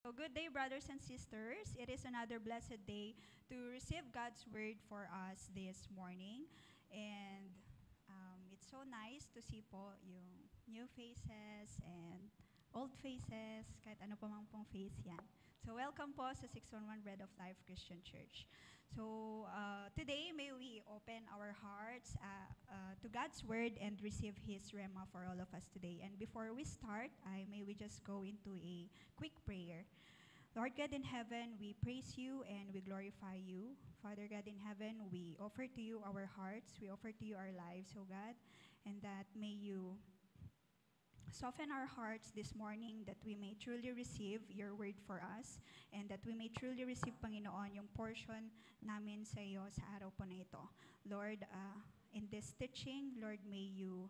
So good day, brothers and sisters. It is another blessed day to receive God's word for us this morning. And it's so nice to see po yung new faces and old faces, kahit ano pa mang pong face yan. So welcome po sa 611 Bread of Life Christian Church. So today, may we open our hearts to God's word and receive His Rema for all of us today. And before we start, may we just go into a quick prayer. Lord God in heaven, we praise you and we glorify you. Father God in heaven, we offer to you our hearts, we offer to you our lives, O God, and that may you soften our hearts this morning that we may truly receive your word for us and that we may truly receive, Panginoon, yung portion namin sa iyo sa araw po na ito. Lord, in this teaching, Lord, may you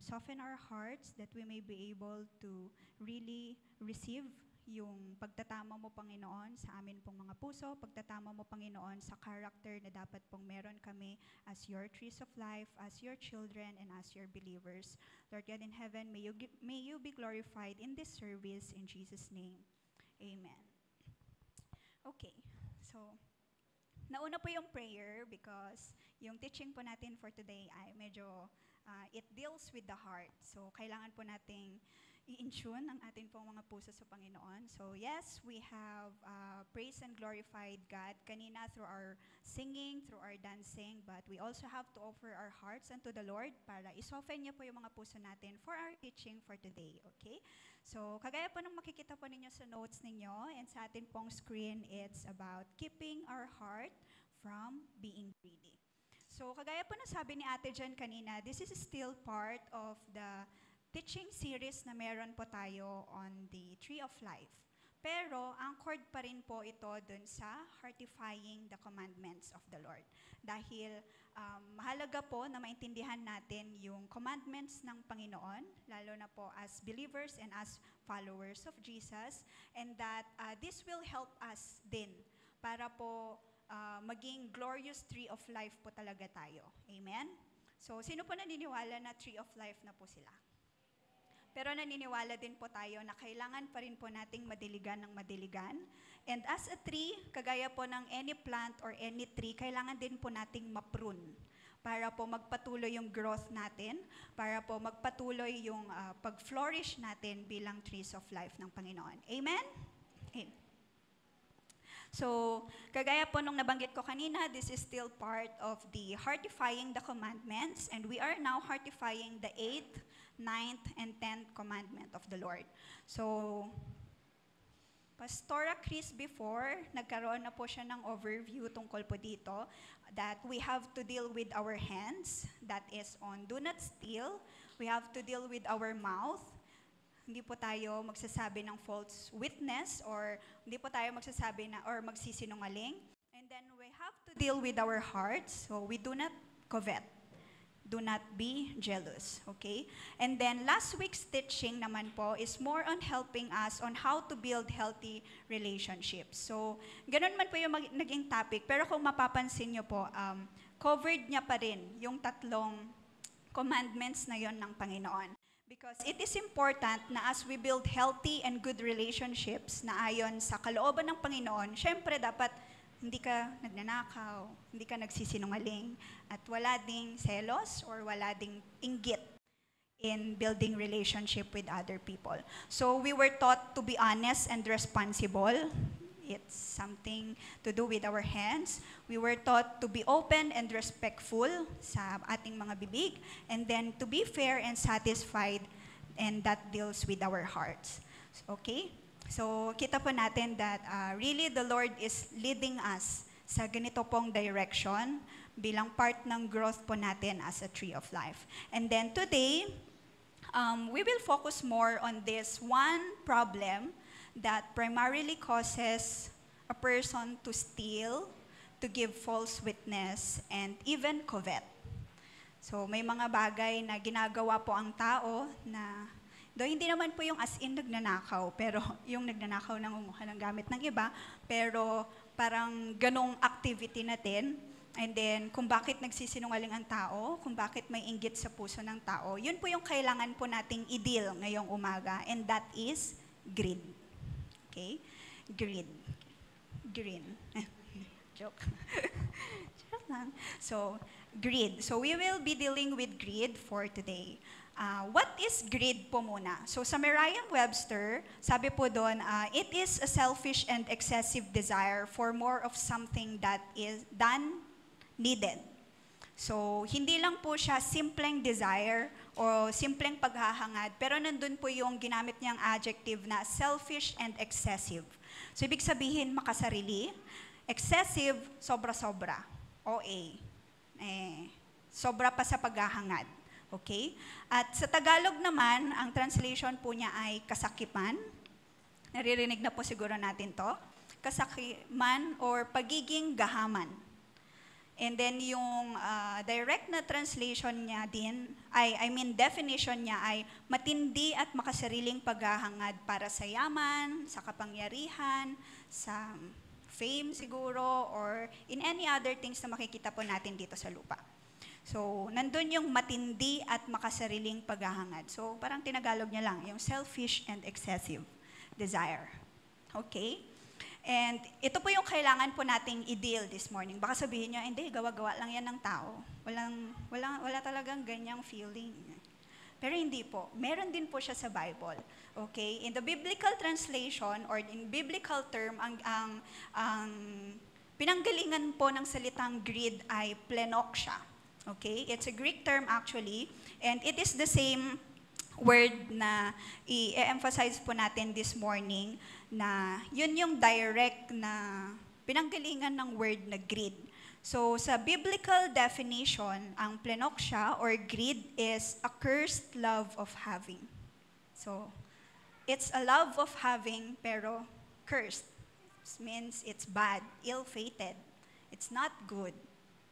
soften our hearts that we may be able to really receive yung pagtatama mo, Panginoon, sa amin pong mga puso, pagtatama mo, Panginoon, sa character na dapat pong meron kami as your trees of life, as your children, and as your believers. Lord God in heaven, may you be glorified in this service in Jesus' name. Amen. Okay, so nauna po yung prayer because yung teaching po natin for today ay medyo it deals with the heart. So kailangan po nating i-intune ang atin pong mga puso sa Panginoon. So yes, we have praised and glorified God kanina through our singing, through our dancing, but we also have to offer our hearts unto the Lord para isoften niya po yung mga puso natin for our teaching for today. Okay? So kagaya po ng makikita po ninyo sa notes ninyo and sa atin pong screen, it's about keeping our heart from being greedy. So kagaya po na sabi ni Ate Jen kanina, this is still part of the teaching series na meron po tayo on the Tree of Life. Pero anchored pa rin po ito dun sa heartifying the commandments of the Lord. Dahil mahalaga po na maintindihan natin yung commandments ng Panginoon, lalo na po as believers and as followers of Jesus, and that this will help us din para po maging glorious tree of life po talaga tayo. Amen? So, sino po naniniwala na tree of life na po sila? Pero naniniwala din po tayo na kailangan pa rin po nating madiligan ng madiligan. And as a tree, kagaya po ng any plant or any tree, kailangan din po nating maprune para po magpatuloy yung growth natin, para po magpatuloy yung pag-flourish natin bilang trees of life ng Panginoon. Amen? Amen. So, kagaya po nung nabanggit ko kanina, this is still part of the heartifying the commandments, and we are now heartifying the 8th, 9th, and 10th commandment of the Lord. So, Pastora Chris before, nagkaroon na po siya ng overview tungkol po dito that we have to deal with our hands, that is on do not steal. We have to deal with our mouth. Hindi po tayo magsasabi ng false witness or hindi po tayo magsasabi na or magsisinungaling. And then we have to deal with our hearts. So we do not covet. Do not be jealous. Okay? And then last week's teaching naman po is more on helping us on how to build healthy relationships. So ganun man po yung naging topic. Pero kung mapapansin nyo po, covered niya pa rin yung tatlong commandments na yon ng Panginoon. Because it is important na as we build healthy and good relationships na ayon sa kalooban ng Panginoon, syempre dapat hindi ka nagnanakaw, hindi ka nagsisinungaling, at wala ding selos or wala ding inggit in building relationship with other people. So we were taught to be honest and responsible. It's something to do with our hands. We were taught to be open and respectful sa ating mga bibig, and then to be fair and satisfied, and that deals with our hearts. Okay? So, kita po natin that really the Lord is leading us sa ganito pong direction bilang part ng growth po natin as a tree of life. And then today, we will focus more on this one problem that primarily causes a person to steal, to give false witness, and even covet. So may mga bagay na ginagawa po ang tao na, hindi naman po yung as in nagnanakaw, pero yung nagnanakaw nangunguha ng gamit ng iba, pero parang ganong activity natin. And then, kung bakit nagsisinungaling ang tao, kung bakit may inggit sa puso ng tao, yun po yung kailangan po nating i-deal ngayong umaga, and that is greed. Okay? Greed. Green. Joke. Joke lang. So, greed. So, we will be dealing with greed for today. What is greed po muna? So, sa Merriam-Webster, sabi po doon, it is a selfish and excessive desire for more of something that is than needed. So, hindi lang po siya simpleng desire o simpleng paghahangad, pero nandun po yung ginamit niyang adjective na selfish and excessive. So, ibig sabihin, makasarili. Excessive, sobra-sobra. OA. Sobra pa sa paghahangad. Okay? At sa Tagalog naman, ang translation po niya ay kasakiman. Naririnig na po siguro natin to. Kasakiman or pagiging gahaman. And then yung direct na translation niya din, definition niya ay matindi at makasariling paghahangad para sa yaman, sa kapangyarihan, sa fame siguro, or in any other things na makikita po natin dito sa lupa. So, nandun yung matindi at makasariling paghahangad. So, parang tinagalog niya lang, yung selfish and excessive desire. Okay? And ito po yung kailangan po nating i-deal this morning. Baka sabihin nyo, hindi, gawa-gawa lang yan ng tao. Wala talagang ganyang feeling. Pero hindi po. Meron din po siya sa Bible. Okay? In the biblical translation or in biblical term, ang pinanggalingan po ng salitang greed ay plenoxia. Okay? It's a Greek term actually, and it is the same word na i-emphasize po natin this morning na yun yung direct na pinanggalingan ng word na greed. So, sa biblical definition, ang plenoxia or greed is a cursed love of having. So, it's a love of having pero cursed. It means it's bad, ill-fated. It's not good.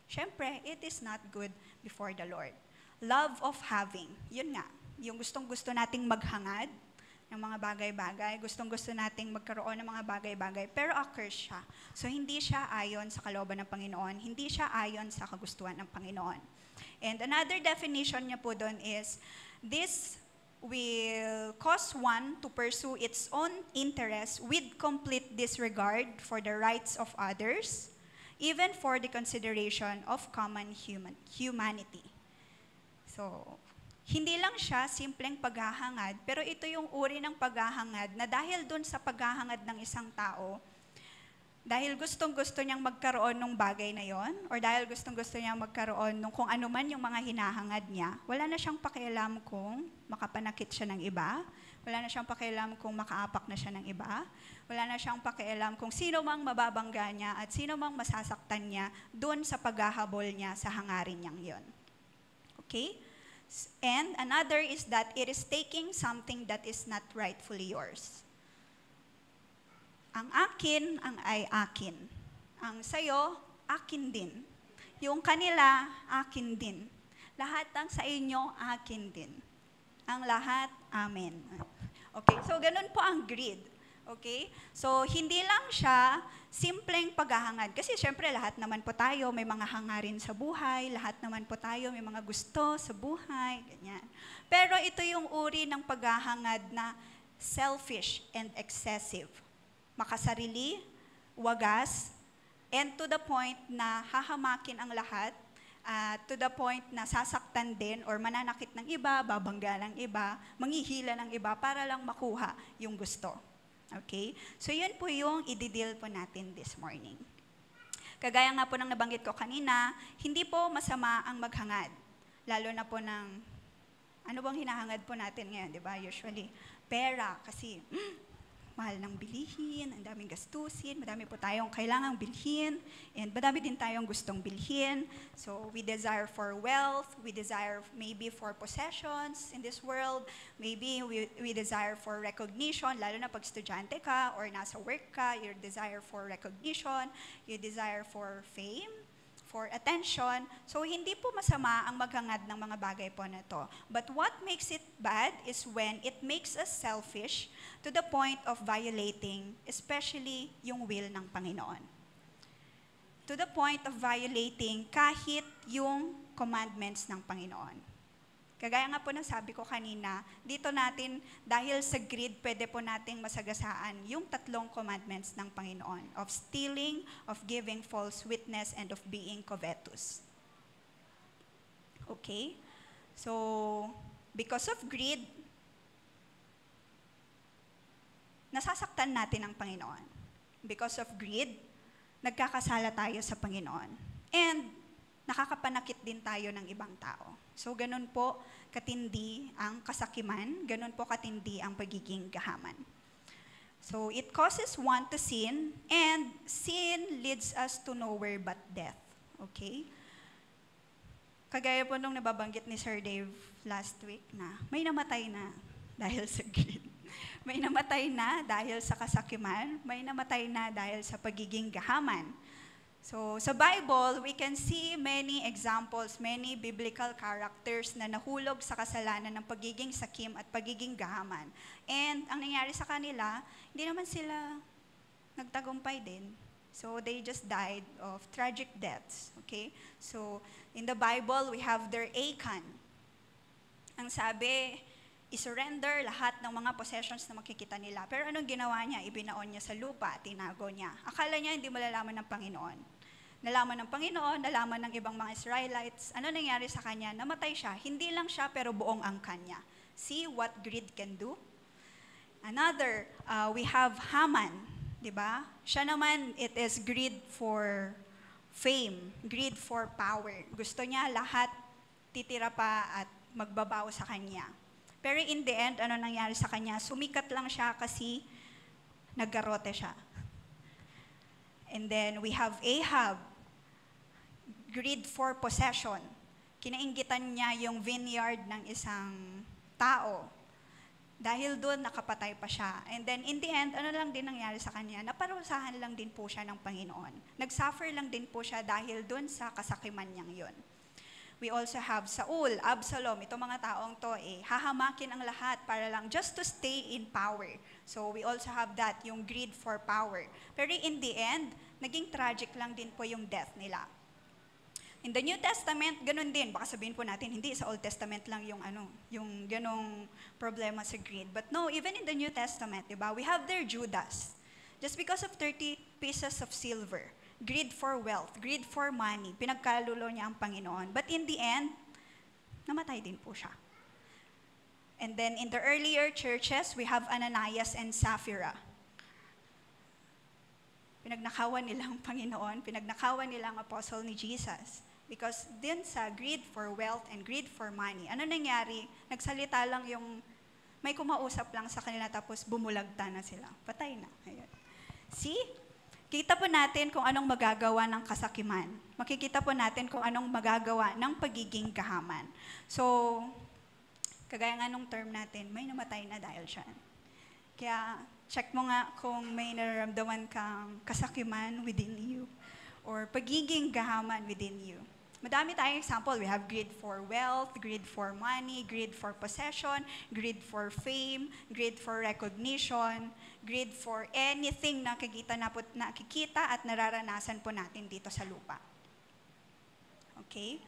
Siyempre, it is not good before the Lord. Love of having, yun nga, yung gustong-gusto nating maghangad ng mga bagay-bagay, gustong-gusto nating magkaroon ng mga bagay-bagay, pero accursed siya. So, hindi siya ayon sa kalooban ng Panginoon, hindi siya ayon sa kagustuhan ng Panginoon. And another definition niya po doon is, this will cause one to pursue its own interest with complete disregard for the rights of others, even for the consideration of common humanity. So, hindi lang siya simpleng paghahangad, pero ito yung uri ng paghahangad na dahil dun sa paghahangad ng isang tao, dahil gustong-gusto niyang magkaroon ng bagay na yon, or dahil gustong-gusto niyang magkaroon ng kung ano man yung mga hinahangad niya, wala na siyang pakialam kung makapanakit siya ng iba, wala na siyang pakialam kung makaapak na siya ng iba, wala na siyang pakialam kung sino mang mababangga niya at sino mang masasaktan niya doon sa paghahabol niya sa hangarin niyang yon. Okay? And another is that it is taking something that is not rightfully yours. Ang akin, ay akin. Ang sayo, akin din. Yung kanila, akin din. Lahat ng sa inyo, akin din. Ang lahat, amen. Okay, so ganun po ang greed. Okay? So, hindi lang siya simpleng paghahangad. Kasi syempre, lahat naman po tayo may mga hangarin sa buhay, lahat naman po tayo may mga gusto sa buhay, ganyan. Pero ito yung uri ng paghahangad na selfish and excessive. Makasarili, wagas, and to the point na hahamakin ang lahat, to the point na sasaktan din or mananakit ng iba, babangga ng iba, manghihila ng iba para lang makuha yung gusto. Okay? So, yun po yung i-deal po natin this morning. Kagaya nga po ng nabanggit ko kanina, hindi po masama ang maghangad. Lalo na po ng, ano bang hinahangad po natin ngayon, di ba? Usually, pera. Kasi, mahal ng bilihin, ang daming gastusin, madami po tayong kailangang bilhin, and madami din tayong gustong bilhin. So, we desire for wealth, we desire maybe for possessions in this world, maybe we desire for recognition, lalo na pag estudyante ka or nasa work ka, you desire for recognition, you desire for fame, for attention. So, hindi po masama ang maghangad ng mga bagay po na to. But what makes it bad is when it makes us selfish to the point of violating, especially yung will ng Panginoon. To the point of violating kahit yung commandments ng Panginoon. Kagaya nga po ng sabi ko kanina, dito natin, dahil sa greed, pwede po nating masagasaan yung 3 commandments ng Panginoon, of stealing, of giving false witness, and of being covetous. Okay? So, because of greed, nasasaktan natin ang Panginoon. Because of greed, nagkakasala tayo sa Panginoon. And nakakapanakit din tayo ng ibang tao. So, ganun po katindi ang kasakiman, ganun po katindi ang pagiging gahaman. So, it causes one to sin, and sin leads us to nowhere but death. Okay? Kagaya po nung nababanggit ni Sir Dave last week na may namatay na dahil sa greed. May namatay na dahil sa kasakiman, may namatay na dahil sa pagiging gahaman. So, sa Bible, we can see many examples, many biblical characters na nahulog sa kasalanan ng pagiging sakim at pagiging gahaman. And ang nangyari sa kanila, hindi naman sila nagtagumpay din. So, they just died of tragic deaths. Okay? So, in the Bible, we have their Achan. Ang sabi, i-surrender lahat ng mga possessions na makikita nila. Pero anong ginawa niya? Ibinaon niya sa lupa, tinago niya. Akala niya hindi malalaman ng Panginoon. Nalaman ng Panginoon, nalaman ng ibang mga Israelites. Ano nangyari sa kanya? Namatay siya. Hindi lang siya, pero buong angkan niya. See what greed can do? Another, we have Haman. Diba? Siya naman, it is greed for fame, greed for power. Gusto niya lahat titira pa at magbabaw sa kanya. Pero in the end, ano nangyari sa kanya? Sumikat lang siya kasi naggarote siya. And then we have Ahab, greed for possession. Kinainggitan niya yung vineyard ng isang tao. Dahil doon, nakapatay pa siya. And then in the end, ano lang din nangyari sa kanya? Naparusahan lang din po siya ng Panginoon. Nag-suffer lang din po siya dahil doon sa kasakiman niyang yun. We also have Saul, Absalom. Itong mga taong to, hahamakin ang lahat para lang just to stay in power. So we also have that, yung greed for power. Pero in the end, naging tragic lang din po yung death nila. In the New Testament, ganun din. Baka sabihin po natin, hindi sa Old Testament lang yung ganong problema sa greed. But no, even in the New Testament, diba, we have there Judas. Just because of 30 pieces of silver. Greed for wealth, greed for money, pinagkalulo niya ang Panginoon. But in the end, namatay din po siya. And then in the earlier churches, we have Ananias and Sapphira. Pinagnakawan nila ang Panginoon, pinagnakawan nila ang apostle ni Jesus. Because din sa greed for wealth and greed for money, ano nangyari? Nagsalita lang yung, may kumausap lang sa kanila tapos bumulagta na sila. Patay na. Ayan. See? Kita po natin kung anong magagawa ng kasakiman. Makikita po natin kung anong magagawa ng pagiging gahaman. So, kagaya nga nung term natin, may namatay na dahil siya. Kaya, check mo nga kung may nararamdaman kang kasakiman within you or pagiging gahaman within you. Madami tayong example. We have greed for wealth, greed for money, greed for possession, greed for fame, greed for recognition, greed for anything na nakikita at nararanasan po natin dito sa lupa. Okay?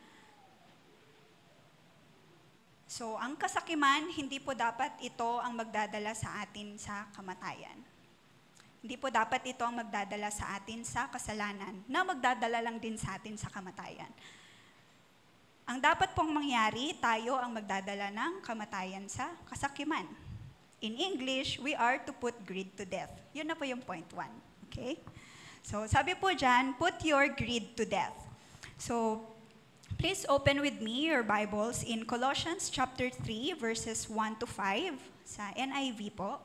So, ang kasakiman, hindi po dapat ito ang magdadala sa atin sa kamatayan. Hindi po dapat ito ang magdadala sa atin sa kasalanan na magdadala lang din sa atin sa kamatayan. Ang dapat pong mangyari, tayo ang magdadala ng kamatayan sa kasakiman. In English, we are to put greed to death. Yun na po yung point 1. Okay? So, sabi po dyan, put your greed to death. So, please open with me your Bibles in Colossians chapter 3, verses 1 to 5, sa NIV po.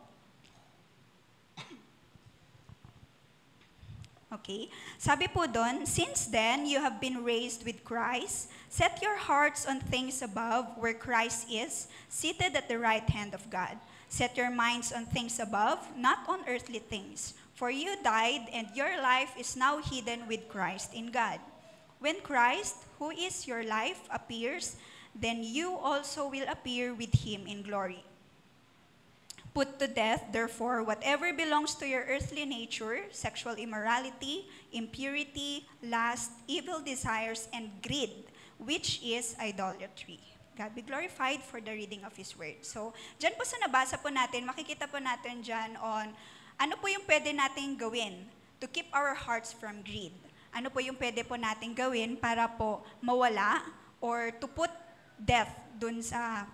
Okay? Sabi po doon, since then, you have been raised with Christ. Set your hearts on things above, where Christ is, seated at the right hand of God. Set your minds on things above, not on earthly things. For you died, and your life is now hidden with Christ in God. When Christ, who is your life, appears, then you also will appear with him in glory. Put to death, therefore, whatever belongs to your earthly nature, sexual immorality, impurity, lust, evil desires, and greed, which is idolatry. God be glorified for the reading of His Word. So, dyan po sa nabasa po natin, makikita po natin dyan on ano po yung pwede nating gawin to keep our hearts from greed. Ano po yung pwede po nating gawin para po mawala or to put death dun sa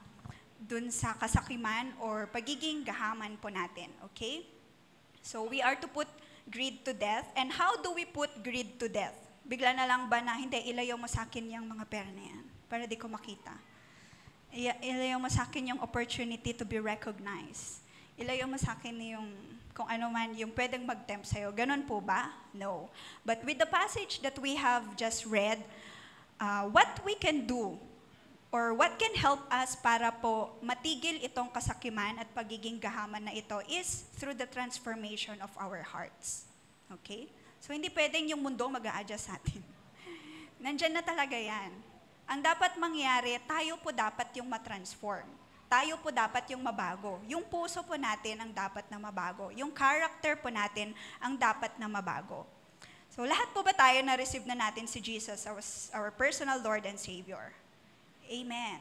kasakiman or pagiging gahaman po natin. Okay? So, we are to put greed to death. And how do we put greed to death? Bigla na lang ba na, hindi, ilayo mo sa akin yung mga pera na yan para di ko makita. Ilayo mo sa akin yung opportunity to be recognized. Ilayo mo sa akin yung kung ano man yung pwedeng mag-tempt sa'yo. Ganon po ba? No. But with the passage that we have just read, what we can do or what can help us para po matigil itong kasakiman at pagiging gahaman na ito is through the transformation of our hearts. Okay? So, hindi pwedeng yung mundo mag-a-adjust sa atin. Nandyan na talaga yan. Ang dapat mangyari, tayo po dapat yung matransform. Tayo po dapat yung mabago. Yung puso po natin ang dapat na mabago. Yung character po natin ang dapat na mabago. So, lahat po ba tayo na-receive na natin si Jesus, our personal Lord and Savior? Amen.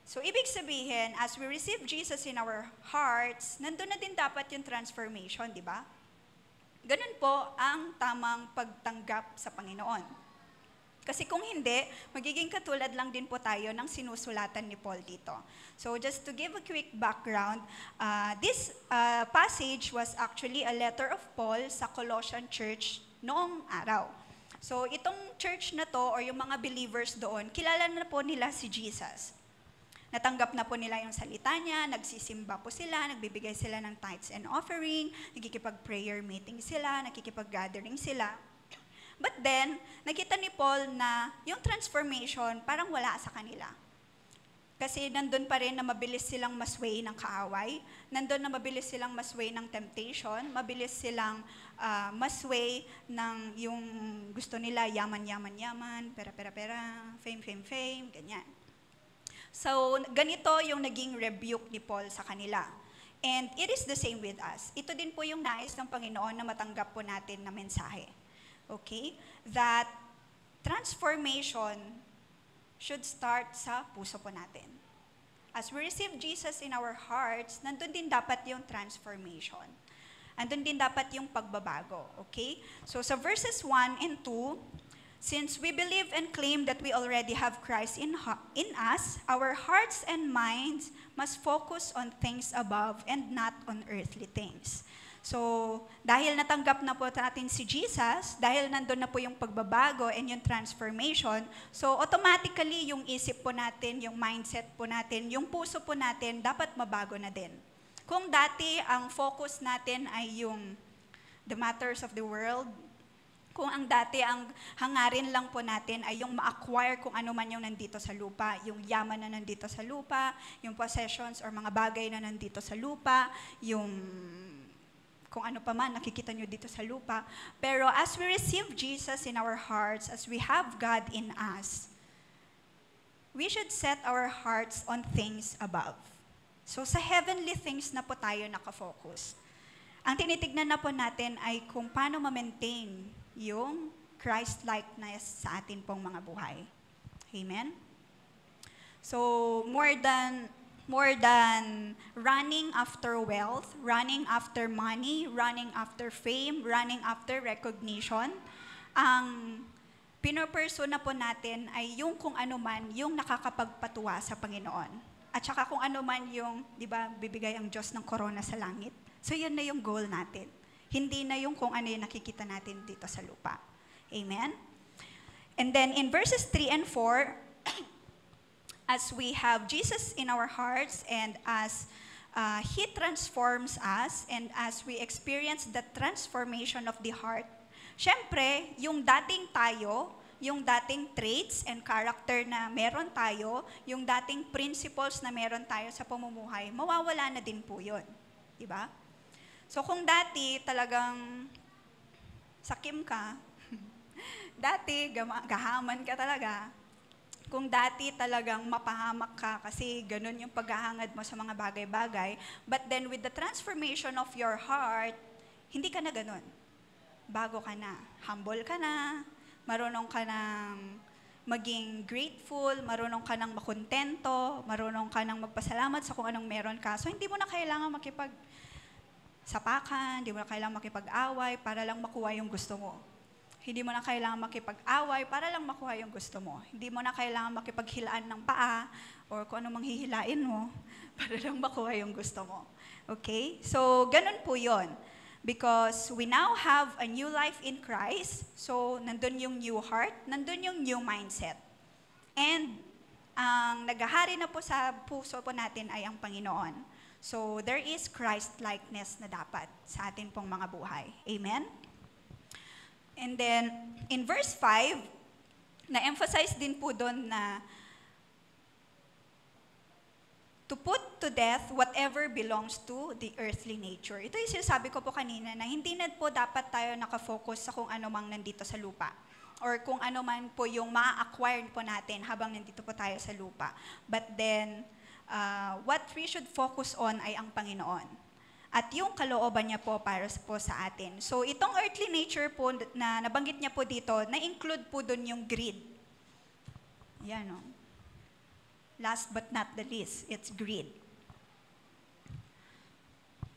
So, ibig sabihin, as we receive Jesus in our hearts, nandun na din dapat yung transformation, di ba? Ganun po ang tamang pagtanggap sa Panginoon. Kasi kung hindi, magiging katulad lang din po tayo ng sinusulatan ni Paul dito. So just to give a quick background, this passage was actually a letter of Paul sa Colossian church noong araw. So itong church na to or yung mga believers doon, kilala na po nila si Jesus. Natanggap na po nila yung salita niya, nagsisimba po sila, nagbibigay sila ng tithes and offering, nagkikipag-prayer meeting sila, nakikipag-gathering sila. But then, nakita ni Paul na yung transformation parang wala sa kanila. Kasi nandun pa rin na mabilis silang masway ng kaaway, nandun na mabilis silang masway ng temptation, mabilis silang masway ng yung gusto nila, yaman, pera, fame, ganyan. So, ganito yung naging rebuke ni Paul sa kanila. And it is the same with us. Ito din po yung nais ng Panginoon na matanggap po natin na mensahe. Okay? That transformation should start sa puso po natin. As we receive Jesus in our hearts, nandun din dapat yung transformation. Nandun din dapat yung pagbabago. Okay? So sa verses 1 and 2, since we believe and claim that we already have Christ in us, our hearts and minds must focus on things above and not on earthly things. So, dahil natanggap na po natin si Jesus, dahil nandun na po yung pagbabago and yung transformation, so automatically yung isip po natin, yung mindset po natin, yung puso po natin, dapat mabago na din. Kung dati ang focus natin ay yung the matters of the world, kung ang dati ang hangarin lang po natin ay yung ma-acquire kung ano man yung nandito sa lupa, yung yaman na nandito sa lupa, yung possessions or mga bagay na nandito sa lupa, yung kung ano pa man nakikita nyo dito sa lupa. Pero as we receive Jesus in our hearts, as we have God in us, we should set our hearts on things above. So sa heavenly things na po tayo nakafocus. Ang tinitignan na po natin ay kung paano ma-maintain yung Christ-likeness sa atin pong mga buhay. Amen? So more than running after wealth, running after money, running after fame, running after recognition, ang pinopursue na po natin ay yung kung ano man yung nakakapagpatuwa sa Panginoon. At saka kung ano man yung, di ba, bibigay ang Diyos ng corona sa langit. So yun na yung goal natin. Hindi na yung kung ano yung nakikita natin dito sa lupa. Amen? And then in verses 3 and 4, as we have Jesus in our hearts and as He transforms us and as we experience the transformation of the heart, syempre, yung dating tayo, yung dating traits and character na meron tayo, yung dating principles na meron tayo sa pamumuhay, mawawala na din po yun. Diba? So kung dati talagang sakim ka, dati gahaman ka talaga, kung dati talagang mapahamak ka kasi ganun yung paghahangad mo sa mga bagay-bagay, but then with the transformation of your heart, hindi ka na ganun. Bago ka na. Humble ka na, marunong ka ng maging grateful, marunong ka nang makontento, marunong ka nang magpasalamat sa kung anong meron ka. So, hindi mo na kailangan makipagsapakan, hindi mo na kailangan makipag-away para lang makuha yung gusto mo. Hindi mo na kailangan makipag-away para lang makuha yung gusto mo. Hindi mo na kailangan makipaghilaan ng paa or kung anong manghihilain mo para lang makuha yung gusto mo. Okay? So, ganun po yun. Because we now have a new life in Christ. So, nandun yung new heart, nandun yung new mindset. And, ang naghahari na po sa puso po natin ay ang Panginoon. So, there is Christ-likeness na dapat sa atin pong mga buhay. Amen? And then, in verse 5, na-emphasize din po doon na to put to death whatever belongs to the earthly nature. Ito yung sinasabi ko po kanina na hindi na po dapat tayo nakafocus sa kung ano mang nandito sa lupa or kung ano man po yung ma-acquire po natin habang nandito po tayo sa lupa. But then, what we should focus on ay ang Panginoon. At yung kalooban niya po para po sa atin. So, itong earthly nature po na nabanggit niya po dito, na-include po doon yung greed. Yan o. Last but not the least, it's greed.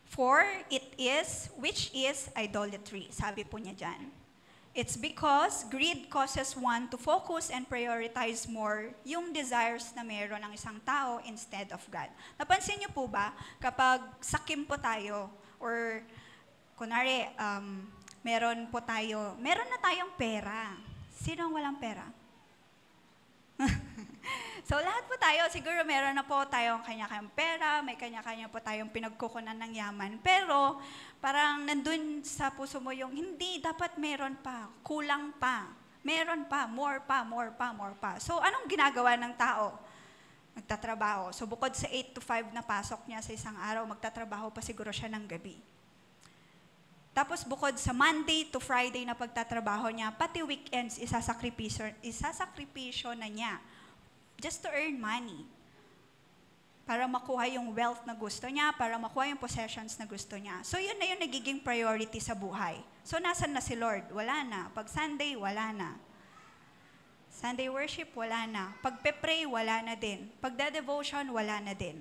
For it is, which is idolatry, sabi po niya dyan. It's because greed causes one to focus and prioritize more yung desires na meron ng isang tao instead of God. Napansin niyo po ba, kapag sakim po tayo, or kunwari, meron na tayong pera. Sino ang walang pera? So, lahat po tayo, siguro meron na po tayong kanya-kanyang pera, may kanya-kanya po tayong pinagkukunan ng yaman. Pero, parang nandun sa puso mo yung, hindi, dapat meron pa, kulang pa, meron pa, more pa, more pa, more pa. So, anong ginagawa ng tao? Magtatrabaho. So, bukod sa 8 to 5 na pasok niya sa isang araw, magtatrabaho pa siguro siya ng gabi. Tapos, bukod sa Monday to Friday na pagtatrabaho niya, pati weekends, isasakripisyo na niya just to earn money. Para makuha yung wealth na gusto niya, para makuha yung possessions na gusto niya. So, yun na yung nagiging priority sa buhay. So, nasan na si Lord? Wala na. Pag Sunday, wala na. Sunday worship, wala na. Pag pe-pray, wala na din. Pag devotion, wala na din.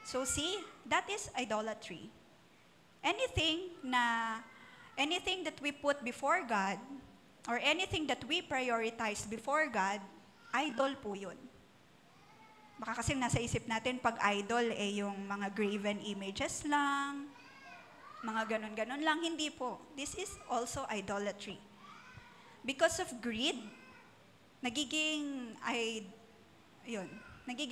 So, see, that is idolatry. Anything that we put before God, or anything that we prioritize before God, idol po yun. Baka kasi nasa isip natin, pag idol, yung mga graven images lang, mga ganon-ganon lang. Hindi po. This is also idolatry. Because of greed, nagiging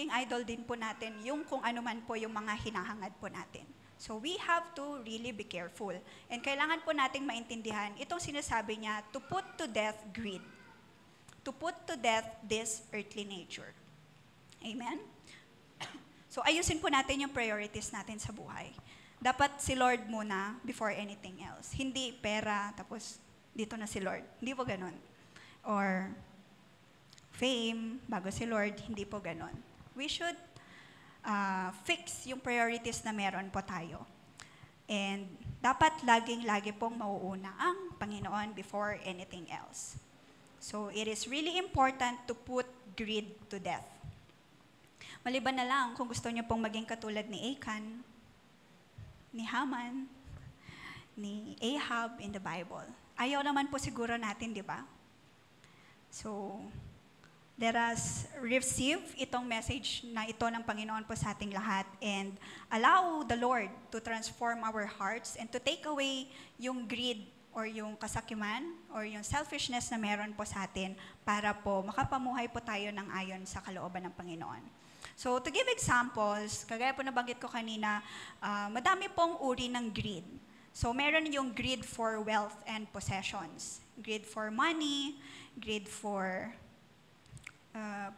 idol din po natin yung kung ano man po yung mga hinahangad po natin. So we have to really be careful. And kailangan po nating maintindihan, itong sinasabi niya, to put to death greed. To put to death this earthly nature. Amen? So, ayusin po natin yung priorities natin sa buhay. Dapat si Lord muna before anything else. Hindi pera, tapos dito na si Lord. Hindi po ganun. Or fame, bago si Lord, hindi po ganun. We should fix yung priorities na meron po tayo. And dapat lagi pong mauuna ang Panginoon before anything else. So, it is really important to put greed to death. Maliban na lang kung gusto niyo pong maging katulad ni Achan, ni Haman, ni Ahab in the Bible. Ayaw naman po siguro natin, di ba? So, let us receive itong message na ito ng Panginoon po sa ating lahat and allow the Lord to transform our hearts and to take away yung greed or yung kasakiman or yung selfishness na meron po sa atin para po makapamuhay po tayo ng ayon sa kalooban ng Panginoon. So, to give examples, kagaya po nabanggit ko kanina, madami pong uri ng greed. So, meron yung greed for wealth and possessions. Greed for money, greed for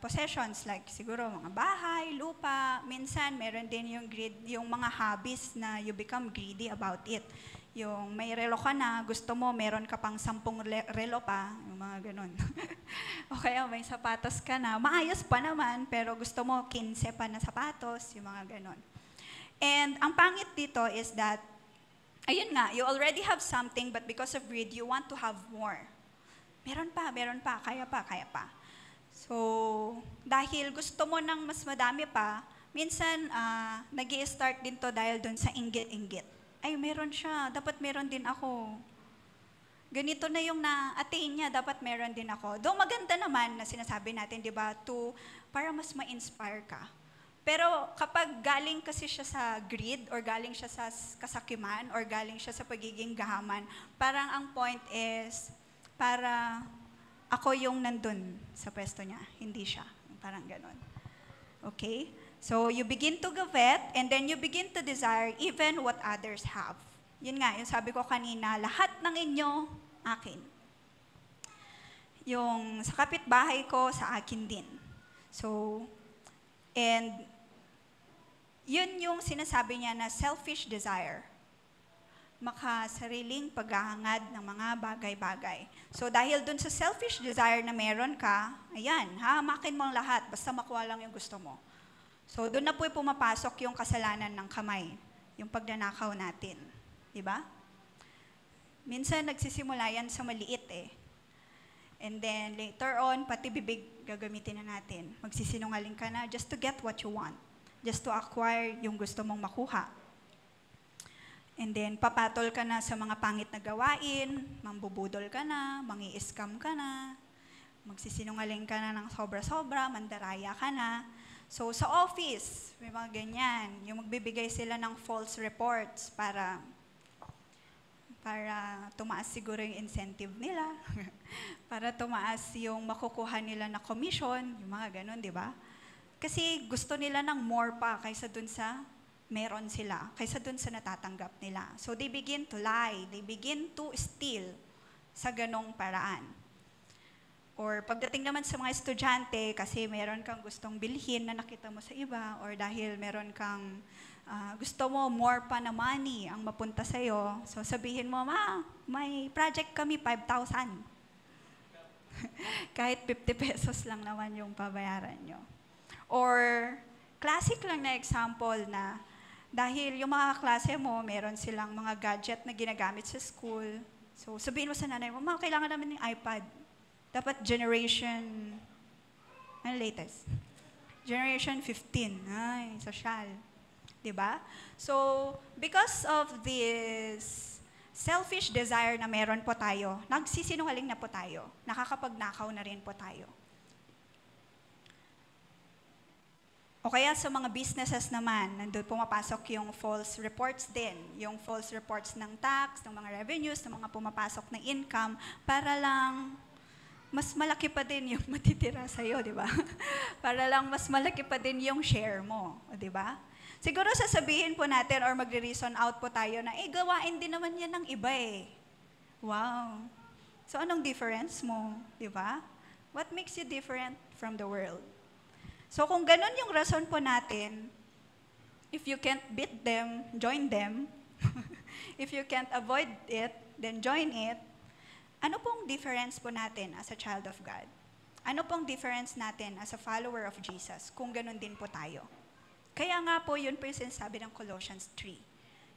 possessions like siguro mga bahay, lupa. Minsan, meron din yung greed, yung mga hobbies na you become greedy about it. Yung may relo ka na, gusto mo, meron ka pang 10 relo pa, yung mga ganun. O kaya may sapatos ka na, maayos pa naman, pero gusto mo 15 pa na sapatos, yung mga ganun. And ang pangit dito is that, ayun nga, you already have something, but because of greed, you want to have more. Meron pa, kaya pa. So, dahil gusto mo ng mas madami pa, minsan nag-i-start din to dahil dun sa inggit-inggit. Ay, meron siya, dapat meron din ako. Ganito na yung na-attain niya, dapat meron din ako. Though maganda naman na sinasabi natin, di ba, para mas ma-inspire ka. Pero kapag galing kasi siya sa greed, or galing siya sa kasakiman, or galing siya sa pagiging gahaman, parang ang point is, para ako yung nandun sa pwesto niya, hindi siya. Parang ganon. Okay? So, you begin to covet, and then you begin to desire even what others have. Yun nga, yung sabi ko kanina, lahat ng inyo, akin. Yung sa kapitbahay ko, sa akin din. So, and yun yung sinasabi niya na selfish desire. Makasariling paghahangad ng mga bagay-bagay. So, dahil dun sa selfish desire na meron ka, ayan, hamakin mo ang lahat, basta makuha lang yung gusto mo. So, dun na po pumapasok yung kasalanan ng kamay, yung pagnanakaw natin. Diba? Minsan nagsisimula yan sa maliit eh. And then later on, pati bibig gagamitin na natin. Magsisinungaling ka na just to get what you want. Just to acquire yung gusto mong makuha. And then papatol ka na sa mga pangit na gawain, mambubudol ka na, mangi-scam ka na, magsisinungaling ka na ng sobra-sobra, mandaraya ka na. So sa office, may mga ganyan. Yung magbibigay sila ng false reports para tumaas siguro yung incentive nila, para tumaas yung makukuha nila na commission, yung mga ganun, di ba? Kasi gusto nila ng more pa kaysa dun sa meron sila, kaysa dun sa natatanggap nila. So they begin to lie, they begin to steal sa ganong paraan. Or pagdating naman sa mga estudyante, kasi meron kang gustong bilhin na nakita mo sa iba, or dahil meron kang gusto mo more pa na money ang mapunta sa'yo, so sabihin mo, may project kami, 5,000. Kahit 50 pesos lang naman yung pabayaran nyo. Or, classic lang na example na dahil yung mga klase mo, meron silang mga gadget na ginagamit sa school. So, sabihin mo sa nanay mo, kailangan namin ng iPad. Dapat generation, ano latest? Generation 15. Ay, social. Diba? So, because of this selfish desire na meron po tayo, nagsisinungaling na po tayo, nakakapagnakaw na rin po tayo. O kaya sa mga businesses naman, nandun pumapasok yung false reports din, yung false reports ng tax, ng mga revenues, ng mga pumapasok na income, para lang mas malaki pa din yung matitira sa'yo, di ba? Para lang mas malaki pa din yung share mo, di ba? Siguro sasabihin po natin or magre-reason out po tayo na, gawain din naman yan ng iba eh. Wow. So anong difference mo, di ba? What makes you different from the world? So kung ganun yung rason po natin, if you can't beat them, join them. If you can't avoid it, then join it. Ano pong difference po natin as a child of God? Ano pong difference natin as a follower of Jesus kung ganun din po tayo? Kaya nga po, yun po yung sinasabi ng Colossians 3.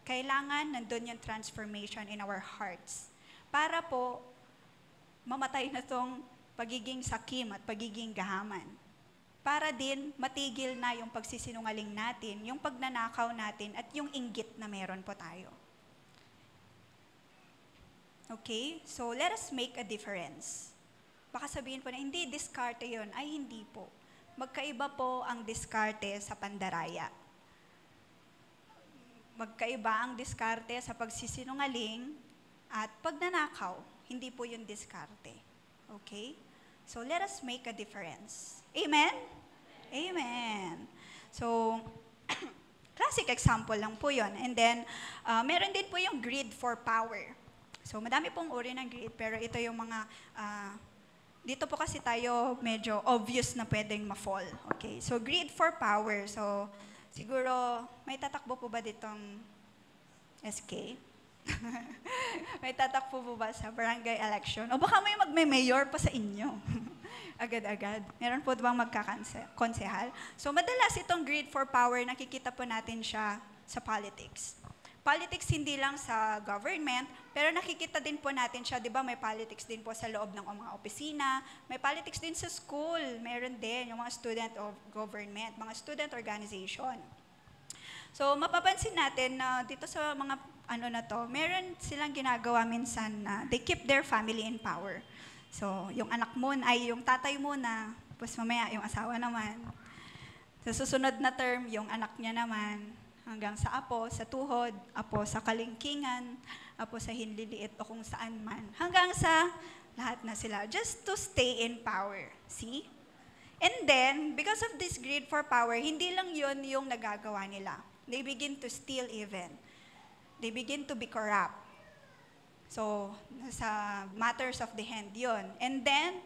Kailangan nandun yung transformation in our hearts para po mamatay na tong pagiging sakim at pagiging gahaman. Para din matigil na yung pagsisinungaling natin, yung pagnanakaw natin, at yung inggit na meron po tayo. Okay? So, let us make a difference. Baka sabihin po na, hindi, diskarte yun. Ay, hindi po. Magkaiba po ang diskarte sa pandaraya. Magkaiba ang diskarte sa pagsisinungaling at pagnanakaw. Hindi po yung diskarte. Okay? So, let us make a difference. Amen? Amen. So, classic example lang po yun. And then, meron din po yung greed for power. So, madami pong uri ng greed, pero ito yung mga, dito po kasi tayo medyo obvious na pwedeng ma-fall. Okay? So, greed for power. So, siguro, may tatakbo po ba ditong SK? May tatakbo po ba sa barangay election? O baka may magme-mayor pa sa inyo. Agad-agad. Meron po bang magkakonsehal? So, madalas itong greed for power, nakikita po natin siya sa politics. Politics hindi lang sa government, Pero nakikita din po natin siya, di ba, may politics din po sa loob ng mga opisina, may politics din sa school, meron din yung mga student of government, mga student organization. So, mapapansin natin na dito sa mga meron silang ginagawa minsan na they keep their family in power. So, yung anak mo, yung tatay mo na, tapos mamaya yung asawa naman. Sa susunod na term, yung anak niya naman, hanggang sa apo, sa tuhod, apo sa kalingkingan, apo sa hinliliit o kung saan man. Hanggang sa lahat na sila, just to stay in power. See? And then, because of this greed for power, hindi lang yun yung nagagawa nila. They begin to steal even. They begin to be corrupt. So, sa matters of the hand yun. And then,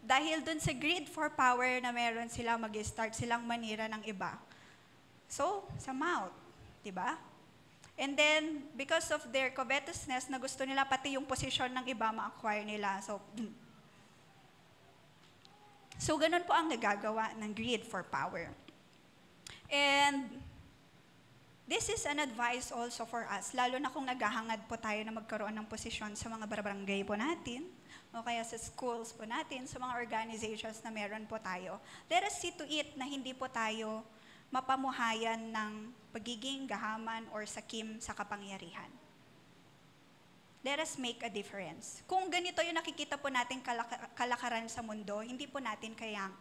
dahil dun sa greed for power na meron sila, mag-start silang manira ng iba. So, sa mouth, di ba? And then, because of their covetousness, na gusto nila pati yung posisyon ng iba ma-acquire nila. So ganun po ang nagagawa ng greed for power. And this is an advice also for us, lalo na kung naghahangad po tayo na magkaroon ng posisyon sa mga barangay po natin, o kaya sa schools po natin, sa mga organizations na meron po tayo. Let us see to it na hindi po tayo mapamuhayan ng pagiging gahaman or sakim sa kapangyarihan. Let us make a difference. Kung ganito yung nakikita po natin kalakaran sa mundo, hindi po natin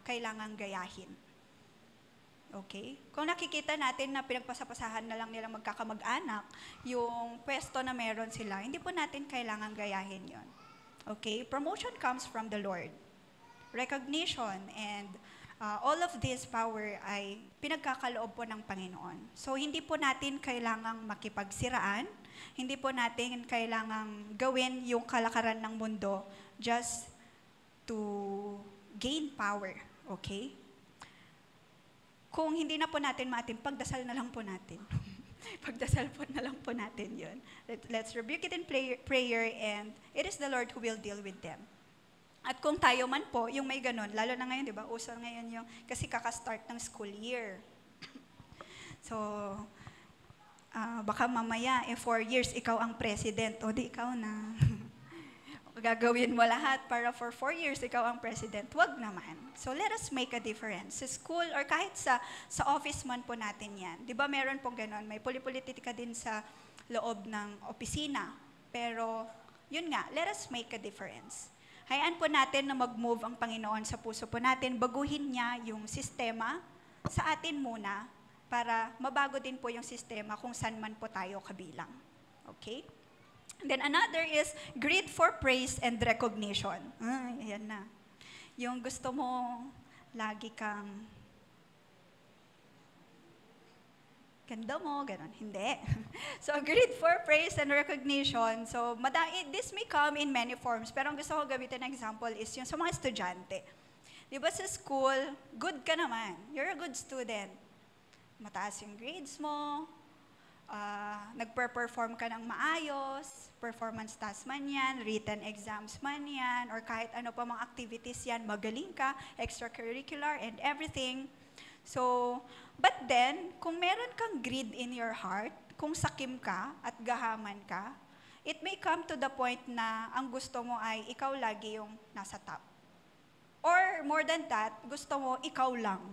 kailangang gayahin. Okay? Kung nakikita natin na pinagpasapasahan na lang nilang magkakamag-anak, yung pwesto na meron sila, hindi po natin kailangang gayahin yon. Okay? Promotion comes from the Lord. Recognition and all of this power ay pinagkakaloob po ng Panginoon. So, hindi po natin kailangang makipagsiraan, hindi po natin kailangang gawin yung kalakaran ng mundo just to gain power. Okay? Kung hindi na po natin maatim, pagdasal na lang po natin. Pagdasal po na lang po natin yun. Let's rebuke it in prayer and it is the Lord who will deal with them. At kung tayo man po, yung may ganun, lalo na ngayon, di ba, uso ngayon yung, kasi kakastart ng school year. So, baka mamaya, 4 years, ikaw ang president, o di ikaw na. Gagawin mo lahat para for 4 years, ikaw ang president. Wag naman. So, let us make a difference. Sa school, or kahit sa office man po natin yan. Di ba, meron pong ganun, may politika din sa loob ng opisina. Pero, yun nga, let us make a difference. Hayaan po natin na mag-move ang Panginoon sa puso po natin, baguhin niya yung sistema sa atin muna para mabago din po yung sistema kung saan man po tayo kabilang. Okay? And then another is greed for praise and recognition. Ayan na. Yung gusto mo, lagi kang ganda mo, gano'n. Hindi. So, greed for praise and recognition. So, this may come in many forms. Pero ang gusto ko gamitin na example is yung sa mga estudyante. Di ba sa school, good ka naman. You're a good student. Mataas yung grades mo, nagper-perform ka ng maayos, performance task man yan, written exams man yan, or kahit ano pa mga activities yan, magaling ka, extracurricular and everything. So, but then, kung meron kang greed in your heart, kung sakim ka at gahaman ka, it may come to the point na ang gusto mo ay ikaw lagi yung nasa top. Or more than that, gusto mo ikaw lang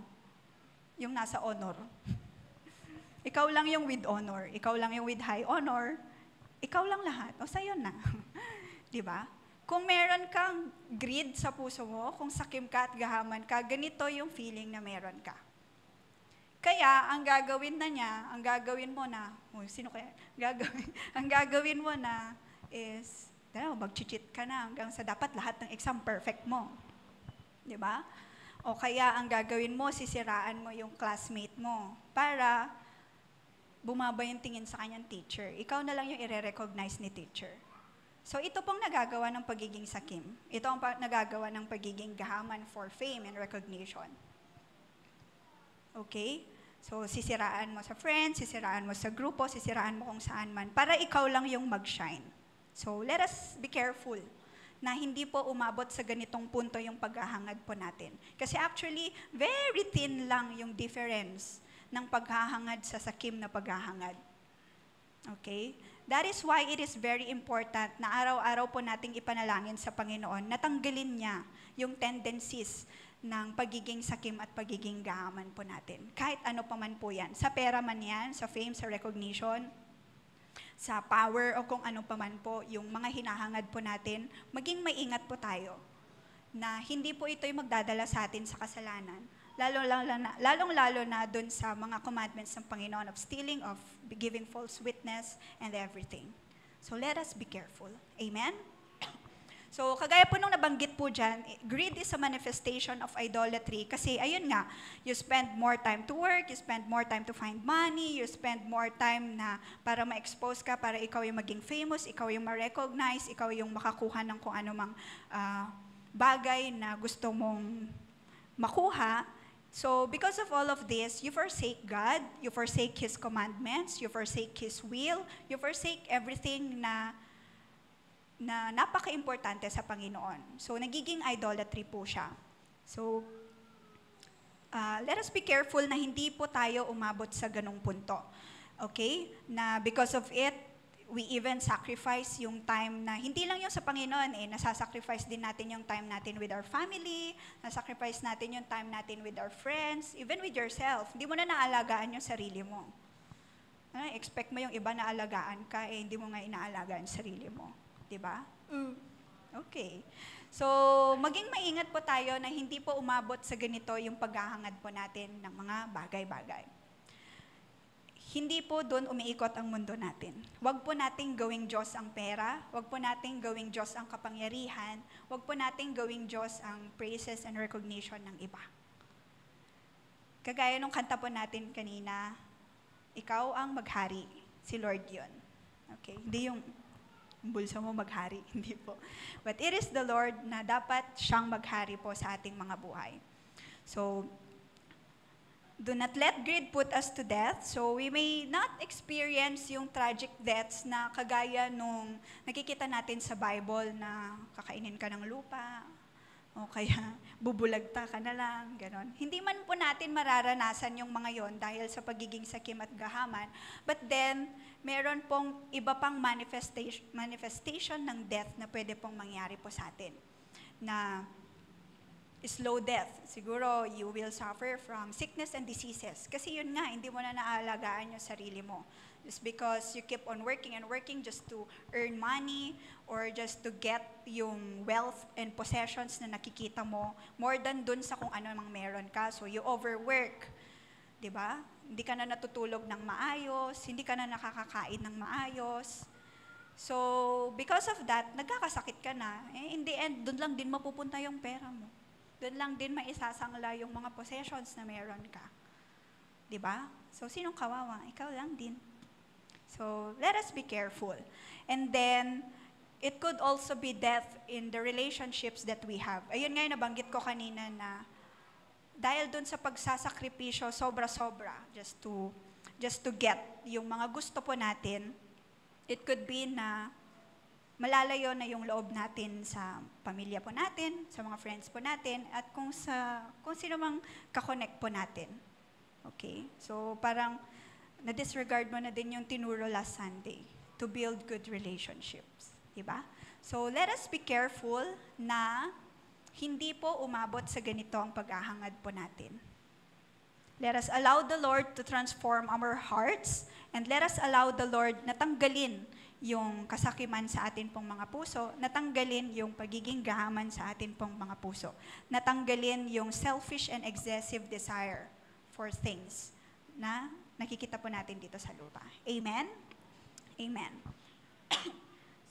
yung nasa honor. Ikaw lang yung with honor, ikaw lang yung with high honor, ikaw lang lahat. O sa'yo na. Diba? Kung meron kang greed sa puso mo, kung sakim ka at gahaman ka, ganito yung feeling na meron ka. Kaya, ang gagawin na niya, ang gagawin mo na, sino kaya? Ang gagawin mo na is, mag-cheat ka na hanggang sa dapat lahat ng exam perfect mo. Di ba? O kaya, ang gagawin mo, sisiraan mo yung classmate mo para bumaba yung tingin sa kanyang teacher. Ikaw na lang yung i-recognize ni teacher. So, ito pong nagagawa ng pagiging sakim. Ito ang nagagawa ng pagiging gahaman for fame and recognition. Okay? So, sisiraan mo sa friends, sisiraan mo sa grupo, sisiraan mo kung saan man, para ikaw lang yung mag-shine. So, let us be careful na hindi po umabot sa ganitong punto yung paghahangad po natin. Kasi actually, very thin lang yung difference ng paghahangad sa sakim na paghahangad. Okay? That is why it is very important na araw-araw po nating ipanalangin sa Panginoon na tanggalin niya yung tendencies ng pagiging sakim at pagiging gahaman po natin. Kahit ano pa man po yan. Sa pera man yan, sa fame, sa recognition, sa power o kung ano pa man po, yung mga hinahangad po natin, maging maingat po tayo na hindi po ito'y magdadala sa atin sa kasalanan. Lalong-lalo na dun sa mga commandments ng Panginoon of stealing, of giving false witness, and everything. So let us be careful. Amen? So kagaya po nung nabanggit po dyan, greed is a manifestation of idolatry kasi ayun nga, you spend more time to work, you spend more time to find money, you spend more time na para ma-expose ka, para ikaw yung maging famous, ikaw yung ma-recognize, ikaw yung makakuha ng kung anumang bagay na gusto mong makuha. So, because of all of this, you forsake God, you forsake His commandments, you forsake His will, you forsake everything na napaka-importante sa Panginoon. So, nagiging idolatry po siya. So, let us be careful na hindi po tayo umabot sa ganung punto. Okay? Na because of it, we even sacrifice yung time na, hindi lang yung sa Panginoon nasasacrifice din natin yung time natin with our family, nasacrifice natin yung time natin with our friends, even with yourself. Hindi mo na naalagaan yung sarili mo. Expect mo yung iba na alagaan ka, hindi mo nga inaalagaan yung sarili mo. Diba? Okay. So, maging maingat po tayo na hindi po umabot sa ganito yung paghahangad po natin ng mga bagay-bagay. Hindi po doon umiikot ang mundo natin. Huwag po nating gawing Diyos ang pera, huwag po nating gawing Diyos ang kapangyarihan, huwag po nating gawing Diyos ang praises and recognition ng iba. Kagaya nung kanta po natin kanina, ikaw ang maghari, si Lord yun. Okay, hindi yung bulsa mo maghari, hindi po. But it is the Lord na dapat siyang maghari po sa ating mga buhay. So, do not let greed put us to death. So, we may not experience yung tragic deaths na kagaya nung nakikita natin sa Bible na kakainin ka ng lupa, o kaya bubulagta ka na lang, ganon. Hindi man po natin mararanasan yung mga yon dahil sa pagiging sakim at gahaman. But then, meron pong iba pang manifestation ng death na pwede pong mangyari po sa atin. Na slow death. Siguro, you will suffer from sickness and diseases. Kasi yun nga, hindi mo na naalagaan yung sarili mo. Just because you keep on working and working just to earn money or just to get yung wealth and possessions na nakikita mo, more than dun sa kung ano mang meron ka. So, you overwork. Diba? Hindi ka na natutulog ng maayos, hindi ka na nakakakain ng maayos. So, because of that, nagkakasakit ka na. In the end, dun lang din mapupunta yung pera mo. Dun lang din maisasangla yung mga possessions na meron ka. Diba? So, sinong kawawa? Ikaw lang din. So, let us be careful. And then, it could also be death in the relationships that we have. Ayun nga yung nabanggit ko kanina na dahil dun sa pagsasakripisyo, sobra-sobra, just to get yung mga gusto po natin, it could be na malalayo na yung loob natin sa pamilya po natin, sa mga friends po natin, at kung sino mang kakonect po natin. Okay? So, parang na-disregard mo na din yung tinuro last Sunday, to build good relationships. Diba? So, let us be careful na hindi po umabot sa ganito ang paghahangad po natin. Let us allow the Lord to transform our hearts, and let us allow the Lord na tanggalin yung kasakiman sa atin pong mga puso, natanggalin yung pagiging gahaman sa atin pong mga puso, natanggalin yung selfish and excessive desire for things na nakikita po natin dito sa lupa. Amen? Amen.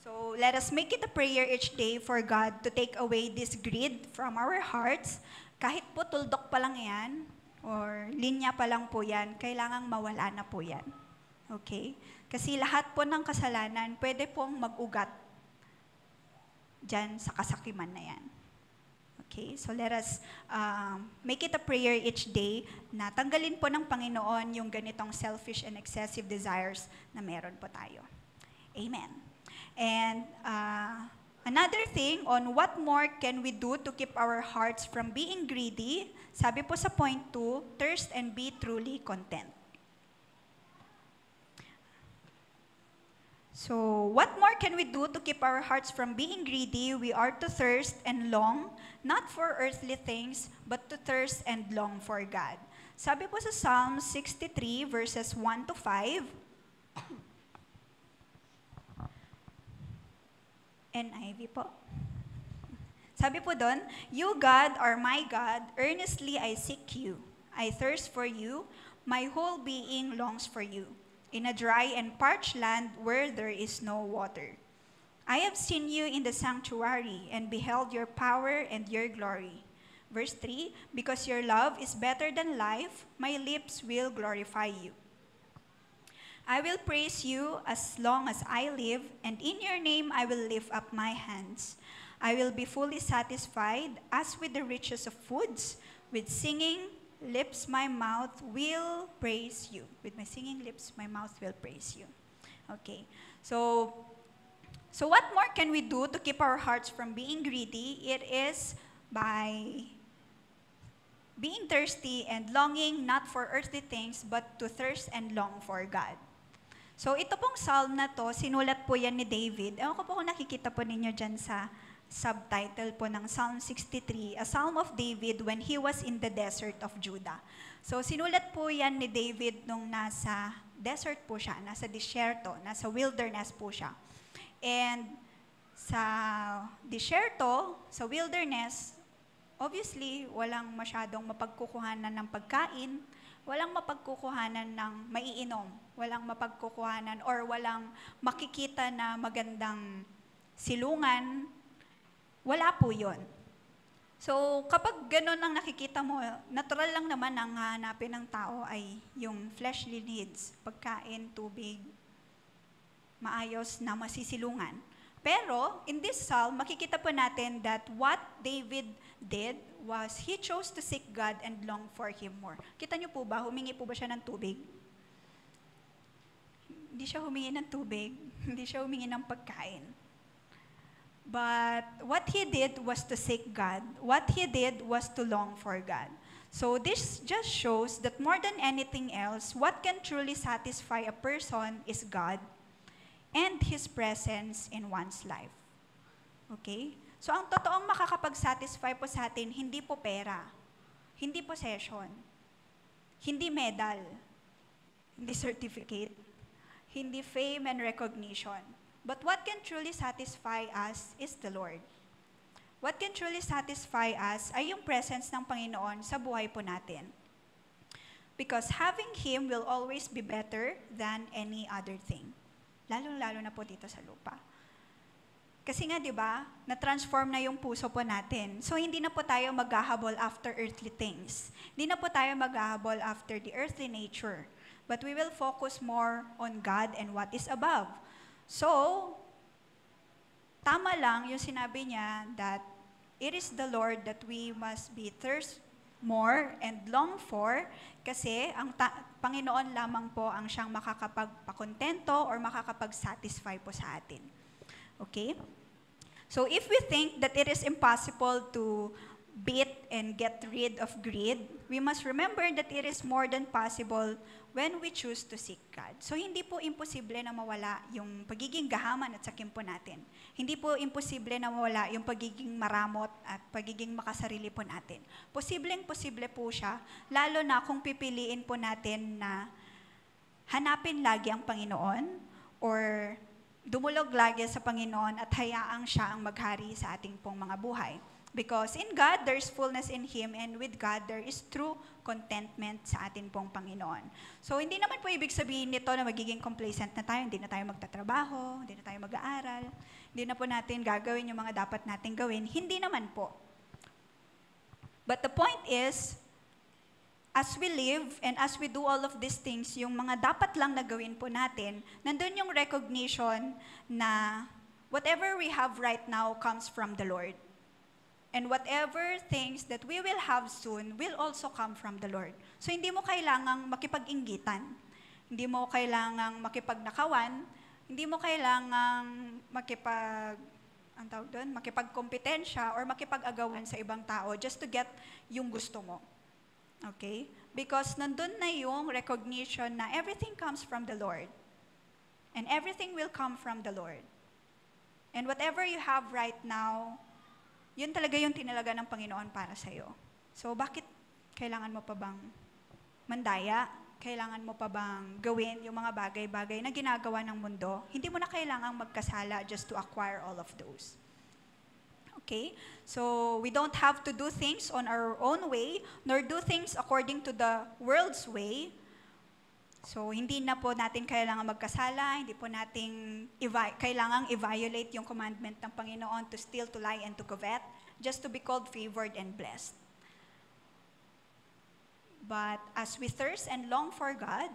So, let us make it a prayer each day for God to take away this greed from our hearts. Kahit po tuldok pa lang yan, or linya pa lang po yan, kailangang mawala na po yan. Okay? Kasi lahat po ng kasalanan, pwede pong mag-ugat dyan sa kasakiman na yan. Okay? So let us make it a prayer each day na tanggalin po ng Panginoon yung ganitong selfish and excessive desires na meron po tayo. Amen. And another thing on what more can we do to keep our hearts from being greedy, sabi po sa point 2, thirst and be truly content. So, what more can we do to keep our hearts from being greedy? We are to thirst and long, not for earthly things, but to thirst and long for God. Sabi po sa Psalm 63 verses 1 to 5, NIV po. Sabi po doon, You God are my God, earnestly I seek you. I thirst for you, my whole being longs for you, in a dry and parched land where there is no water. I have seen you in the sanctuary and beheld your power and your glory. Verse 3, Because your love is better than life, my lips will glorify you. I will praise you as long as I live, and in your name I will lift up my hands. I will be fully satisfied as with the riches of foods. With singing lips, my mouth will praise you. With my singing lips, my mouth will praise you. Okay. So what more can we do to keep our hearts from being greedy? It is by being thirsty and longing not for earthly things, but to thirst and long for God. So ito pong psalm na to, sinulat po yan ni David. Ewan ko po kung nakikita po ninyo dyan sa subtitle po ng Psalm 63, A Psalm of David when he was in the desert of Judah. So sinulat po yan ni David nung nasa desert po siya, nasa disyerto, nasa wilderness po siya. And sa disyerto, sa wilderness, obviously, walang masyadong mapagkukuhanan ng pagkain, walang mapagkukuhanan ng maiinom, walang mapagkukuhanan or walang makikita na magandang silungan, wala po yun. So, kapag ganun ang nakikita mo, natural lang naman ang hanapin ng tao ay yung fleshly needs, pagkain, tubig, maayos na masisilungan. Pero, in this psalm, makikita po natin that what David did was he chose to seek God and long for Him more. Kita niyo po ba, humingi po ba siya ng tubig? Hindi siya humingi ng tubig, hindi siya humingi ng pagkain. But what he did was to seek God. What he did was to long for God. So this just shows that more than anything else, what can truly satisfy a person is God and His presence in one's life. Okay? So ang totoong makakapag-satisfy po sa atin, hindi po pera, hindi possession, hindi medal, hindi certificate, hindi fame and recognition. But what can truly satisfy us is the Lord. What can truly satisfy us ay yung presence ng Panginoon sa buhay po natin. Because having Him will always be better than any other thing. Lalo-lalo na po dito sa lupa. Kasi nga, di ba, na-transform na yung puso po natin. So, hindi na po tayo maghahabol after earthly things. Hindi na po tayo maghahabol after the earthly nature. But we will focus more on God and what is above. So, tama lang yung sinabi niya that it is the Lord that we must be thirst more and long for kasi ang Panginoon lamang po ang siyang makakapagpakontento or makakapag-satisfy po sa atin. Okay? So, if we think that it is impossible to beat and get rid of greed, we must remember that it is more than possible when we choose to seek God. So, hindi po imposible na mawala yung pagiging gahaman at sakim po natin. Hindi po imposible na mawala yung pagiging maramot at pagiging makasarili po natin. Posibleng-posible po siya, lalo na kung pipiliin po natin na hanapin lagi ang Panginoon or dumulog lagi sa Panginoon at hayaang siya ang maghari sa ating pong mga buhay. Because in God, there is fullness in Him, and with God, there is true contentment sa atin pong Panginoon. So, hindi naman po ibig sabihin nito na magiging complacent na tayo, hindi na tayo magtatrabaho, hindi na tayo mag-aaral, hindi na po natin gagawin yung mga dapat natin gawin. Hindi naman po. But the point is, as we live and as we do all of these things, yung mga dapat lang na gawin po natin, nandun yung recognition na whatever we have right now comes from the Lord. And whatever things that we will have soon will also come from the Lord. So, hindi mo kailangang makipag-inggitan. Hindi mo kailangang makipagnakawan. Hindi mo kailangang makipagkompetensya or makipag-agawan sa ibang tao just to get yung gusto mo. Okay? Because nandun na yung recognition na everything comes from the Lord. And everything will come from the Lord. And whatever you have right now, yun talaga yung tinalaga ng Panginoon para sa'yo. So, bakit kailangan mo pa bang mandaya? Kailangan mo pa bang gawin yung mga bagay-bagay na ginagawa ng mundo? Hindi mo na kailangang magkasala just to acquire all of those. Okay? So, we don't have to do things on our own way, nor do things according to the world's way. So, hindi na po natin kailangan magkasala, hindi po natin kailangang i-violate yung commandment ng Panginoon to steal, to lie, and to covet, just to be called favored and blessed. But as we thirst and long for God,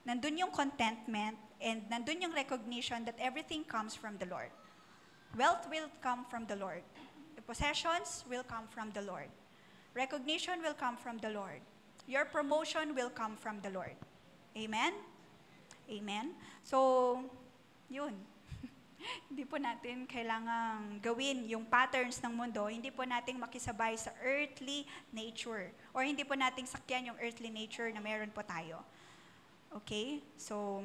nandun yung contentment and nandun yung recognition that everything comes from the Lord. Wealth will come from the Lord. The possessions will come from the Lord. Recognition will come from the Lord. Your promotion will come from the Lord. Amen? Amen? So, yun. Hindi po natin kailangang gawin yung patterns ng mundo. Hindi po natin makisabay sa earthly nature. Or hindi po natin sakyan yung earthly nature na meron po tayo. Okay? So,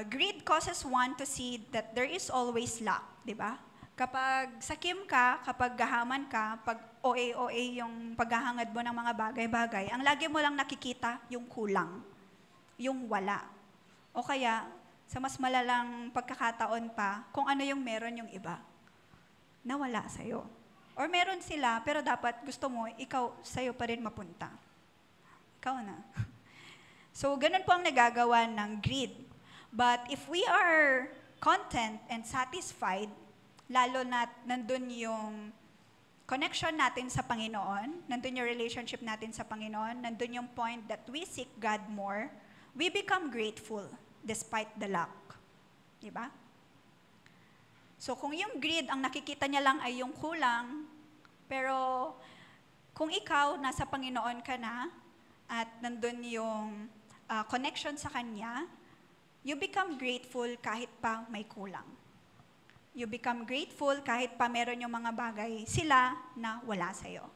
greed causes one to see that there is always lack. Diba? Kapag sakim ka, kapag gahaman ka, pag OA yung paghahangad mo ng mga bagay-bagay, ang lagi mo lang nakikita yung kulang, yung wala. O kaya, sa mas malalang pagkakataon pa, kung ano yung meron yung iba, na wala sa'yo. Or meron sila, pero dapat gusto mo, ikaw, sa'yo pa rin mapunta. Ikaw na. So, ganun po ang nagagawa ng greed. But if we are content and satisfied, lalo na nandun yung connection natin sa Panginoon, nandun yung relationship natin sa Panginoon, nandun yung point that we seek God more, we become grateful despite the lack. Diba? So kung yung greed, ang nakikita niya lang ay yung kulang, pero kung ikaw, nasa Panginoon ka na, at nandun yung connection sa Kanya, you become grateful kahit pa may kulang. You become grateful kahit pa meron yung mga bagay sila na wala sa'yo.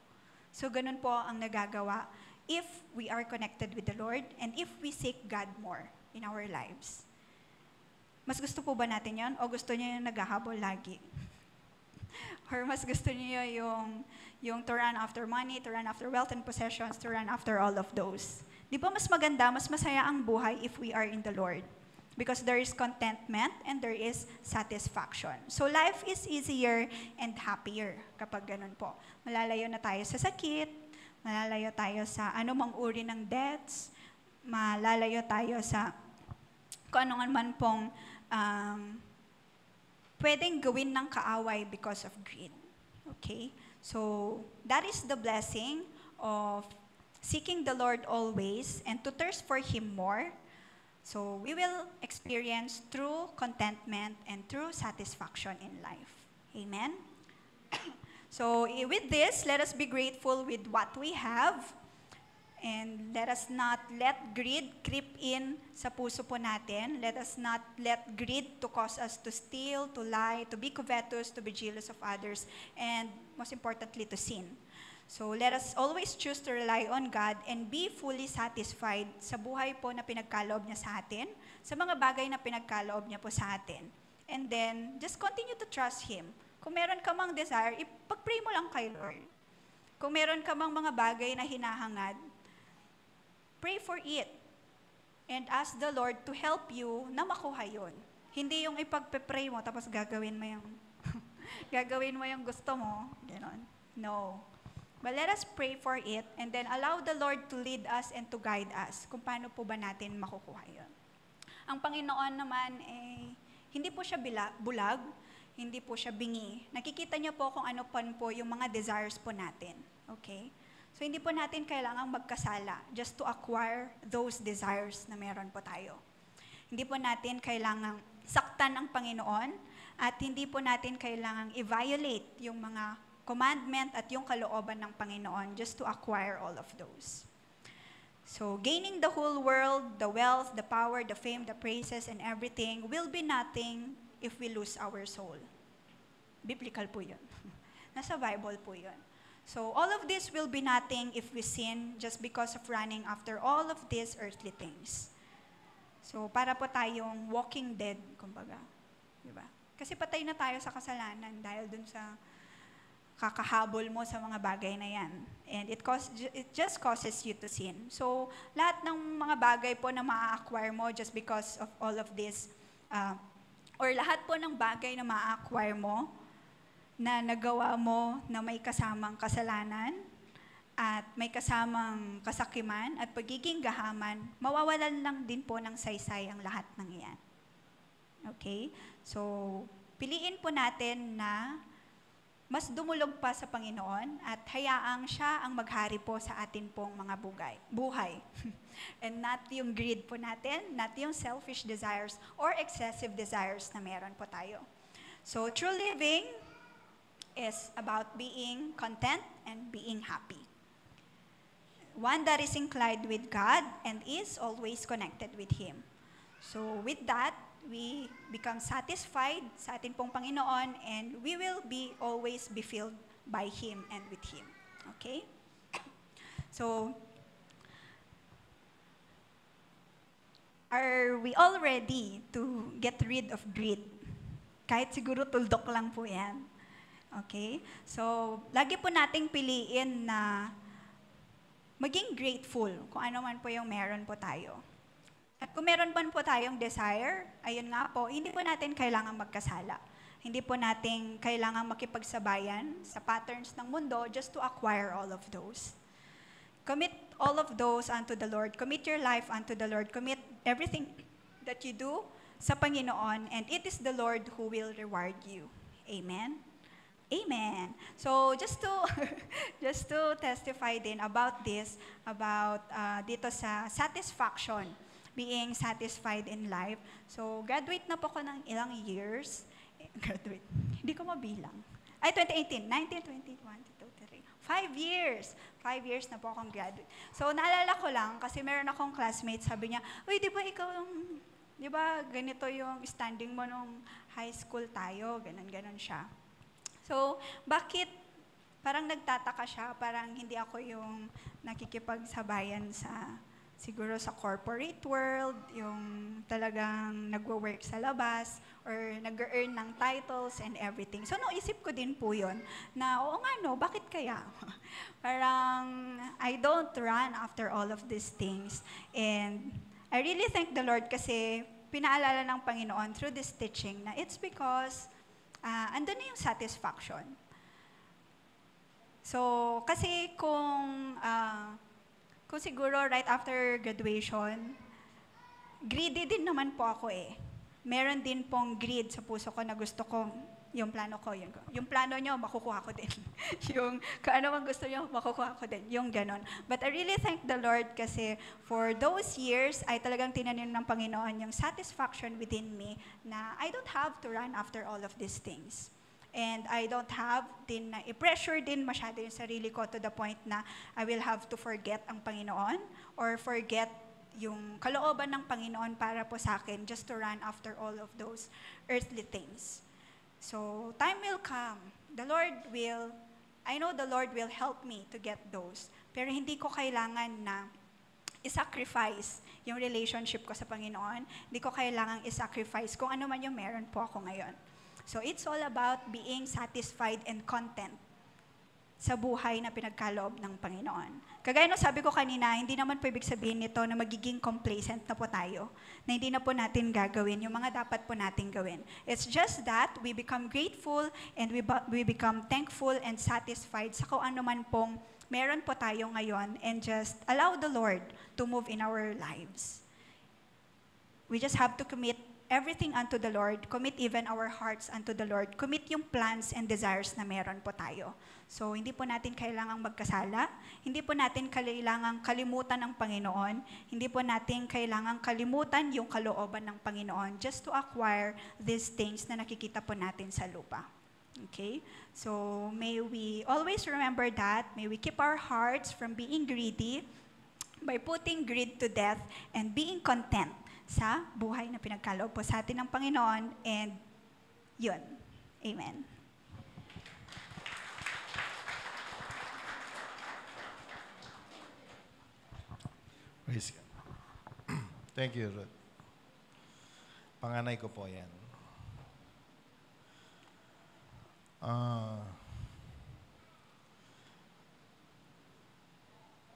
So ganun po ang nagagawa if we are connected with the Lord and if we seek God more in our lives. Mas gusto po ba natin yan? O gusto niyo yung naghahabol lagi? Or mas gusto niyo yung to run after money, to run after wealth and possessions, to run after all of those? Di ba mas maganda, mas masaya ang buhay if we are in the Lord? Because there is contentment and there is satisfaction. So life is easier and happier kapag ganun po. Malalayo na tayo sa sakit, malalayo tayo sa anumang uri ng debts, malalayo tayo sa kung ano man pong pwedeng gawin ng kaaway because of greed. Okay? So that is the blessing of seeking the Lord always and to thirst for Him more. So we will experience true contentment and true satisfaction in life. Amen? So with this, let us be grateful with what we have and let us not let greed creep in sa puso po natin. Let us not let greed to cause us to steal, to lie, to be covetous, to be jealous of others, and most importantly, to sin. So let us always choose to rely on God and be fully satisfied sa buhay po na pinagkaloob niya sa atin, sa mga bagay na pinagkaloob niya po sa atin. And then, just continue to trust Him. Kung meron ka mang desire, ipag-pray mo lang kay Lord. Kung meron ka mang mga bagay na hinahangad, pray for it. And ask the Lord to help you na makuha yun. Hindi yung ipag-pray mo, tapos gagawin mo yung gusto mo. Ganon. No. But let us pray for it and then allow the Lord to lead us and to guide us kung paano po ba natin makukuha yun. Ang Panginoon naman, hindi po siya bulag, hindi po siya bingi. Nakikita niyo po kung ano po yung mga desires po natin. Okay? So hindi po natin kailangang magkasala just to acquire those desires na meron po tayo. Hindi po natin kailangang saktan ang Panginoon at hindi po natin kailangang i-violate yung mga commandment at yung kalooban ng Panginoon just to acquire all of those. So, gaining the whole world, the wealth, the power, the fame, the praises, and everything will be nothing if we lose our soul. Biblical po yun. Nasa Bible po yun. So, all of this will be nothing if we sin just because of running after all of these earthly things. So, para po tayong walking dead, kumbaga. Diba? Kasi patay na tayo sa kasalanan dahil dun sa kakahabol mo sa mga bagay na yan. And it just causes you to sin. So, lahat ng mga bagay po na ma-acquire mo just because of all of this, or lahat po ng bagay na ma-acquire mo, na nagawa mo na may kasamang kasalanan, at may kasamang kasakiman at pagiging gahaman, mawawalan lang din po ng saysay ang lahat ng iyan. Okay? So, piliin po natin na mas dumulog pa sa Panginoon at hayaang siya ang maghari po sa atin pong mga buhay. And not yung greed po natin, not yung selfish desires or excessive desires na meron po tayo. So, true living is about being content and being happy. One that is inclined with God and is always connected with Him. So with that, we become satisfied sa ating pong Panginoon and we will always be filled by Him and with Him. Okay? So, are we all ready to get rid of greed? Kahit siguro tuldok lang po yan. Okay? So, lagi po nating piliin na maging grateful kung ano man po yung meron po tayo. At kung meron man po tayong desire, ayun nga po, hindi po natin kailangang magkasala. Hindi po natin kailangang makipagsabayan sa patterns ng mundo just to acquire all of those. Commit all of those unto the Lord. Commit your life unto the Lord. Commit everything that you do sa Panginoon, and it is the Lord who will reward you. Amen? Amen. So just to testify din about this, about dito sa satisfaction, being satisfied in life. So graduate na po ko ng ilang years. Graduate. Hindi ko mabilang. Ay, 2018, 19, 20, 1, 2, 3. 5 years. 5 years na po akong graduate. So naalala ko lang kasi meron akong classmate, sabi niya, "Uy, di ba ikaw yung, di ba ganito yung standing mo nung high school tayo?" Ganon-ganon siya. So, bakit parang nagtataka siya, parang hindi ako yung nakikipagsabayan siguro sa corporate world, yung talagang nagwo-work sa labas, or nag-earn ng titles and everything. So, naisip ko din po yun, na oo nga no, bakit kaya? Parang, I don't run after all of these things. And I really thank the Lord kasi pinaalala ng Panginoon through this teaching na it's because andun na yung satisfaction. So, kasi kung siguro right after graduation, greedy din naman po ako eh. Meron din pong greed sa puso ko na gusto ko, yung plano ko, yung plano nyo, makukuha ko din. Yung kung ano man gusto nyo, makukuha ko din. Yung ganon. But I really thank the Lord kasi for those years, ay talagang tinanim ng Panginoon yung satisfaction within me na I don't have to run after all of these things. And I don't have din na i-pressure din masyado yung sarili ko to the point na I will have to forget ang Panginoon or forget yung kalooban ng Panginoon para po sa akin just to run after all of those earthly things. So, time will come. I know the Lord will help me to get those. Pero hindi ko kailangan na i-sacrifice yung relationship ko sa Panginoon. Hindi ko kailangan i-sacrifice kung ano man yung meron po ako ngayon. So, it's all about being satisfied and content sa buhay na pinagkaloob ng Panginoon. Kagaya no sabi ko kanina, hindi naman po ibig sabihin nito na magiging complacent na po tayo, na hindi na po natin gagawin yung mga dapat po natin gawin. It's just that we become grateful and we become thankful and satisfied sa kung ano man pong meron po tayo ngayon and just allow the Lord to move in our lives. We just have to commit everything unto the Lord, commit even our hearts unto the Lord, commit yung plans and desires na meron po tayo. So, hindi po natin kailangang magkasala, hindi po natin kailangang kalimutan ng Panginoon, hindi po natin kailangang kalimutan yung kalooban ng Panginoon just to acquire these things na nakikita po natin sa lupa. Okay? So, may we always remember that, may we keep our hearts from being greedy by putting greed to death and being content sa buhay na pinagkaloob po sa atin ng Panginoon, and yun. Amen. Praise God. Thank you, Ruth. Panganay ko po yan.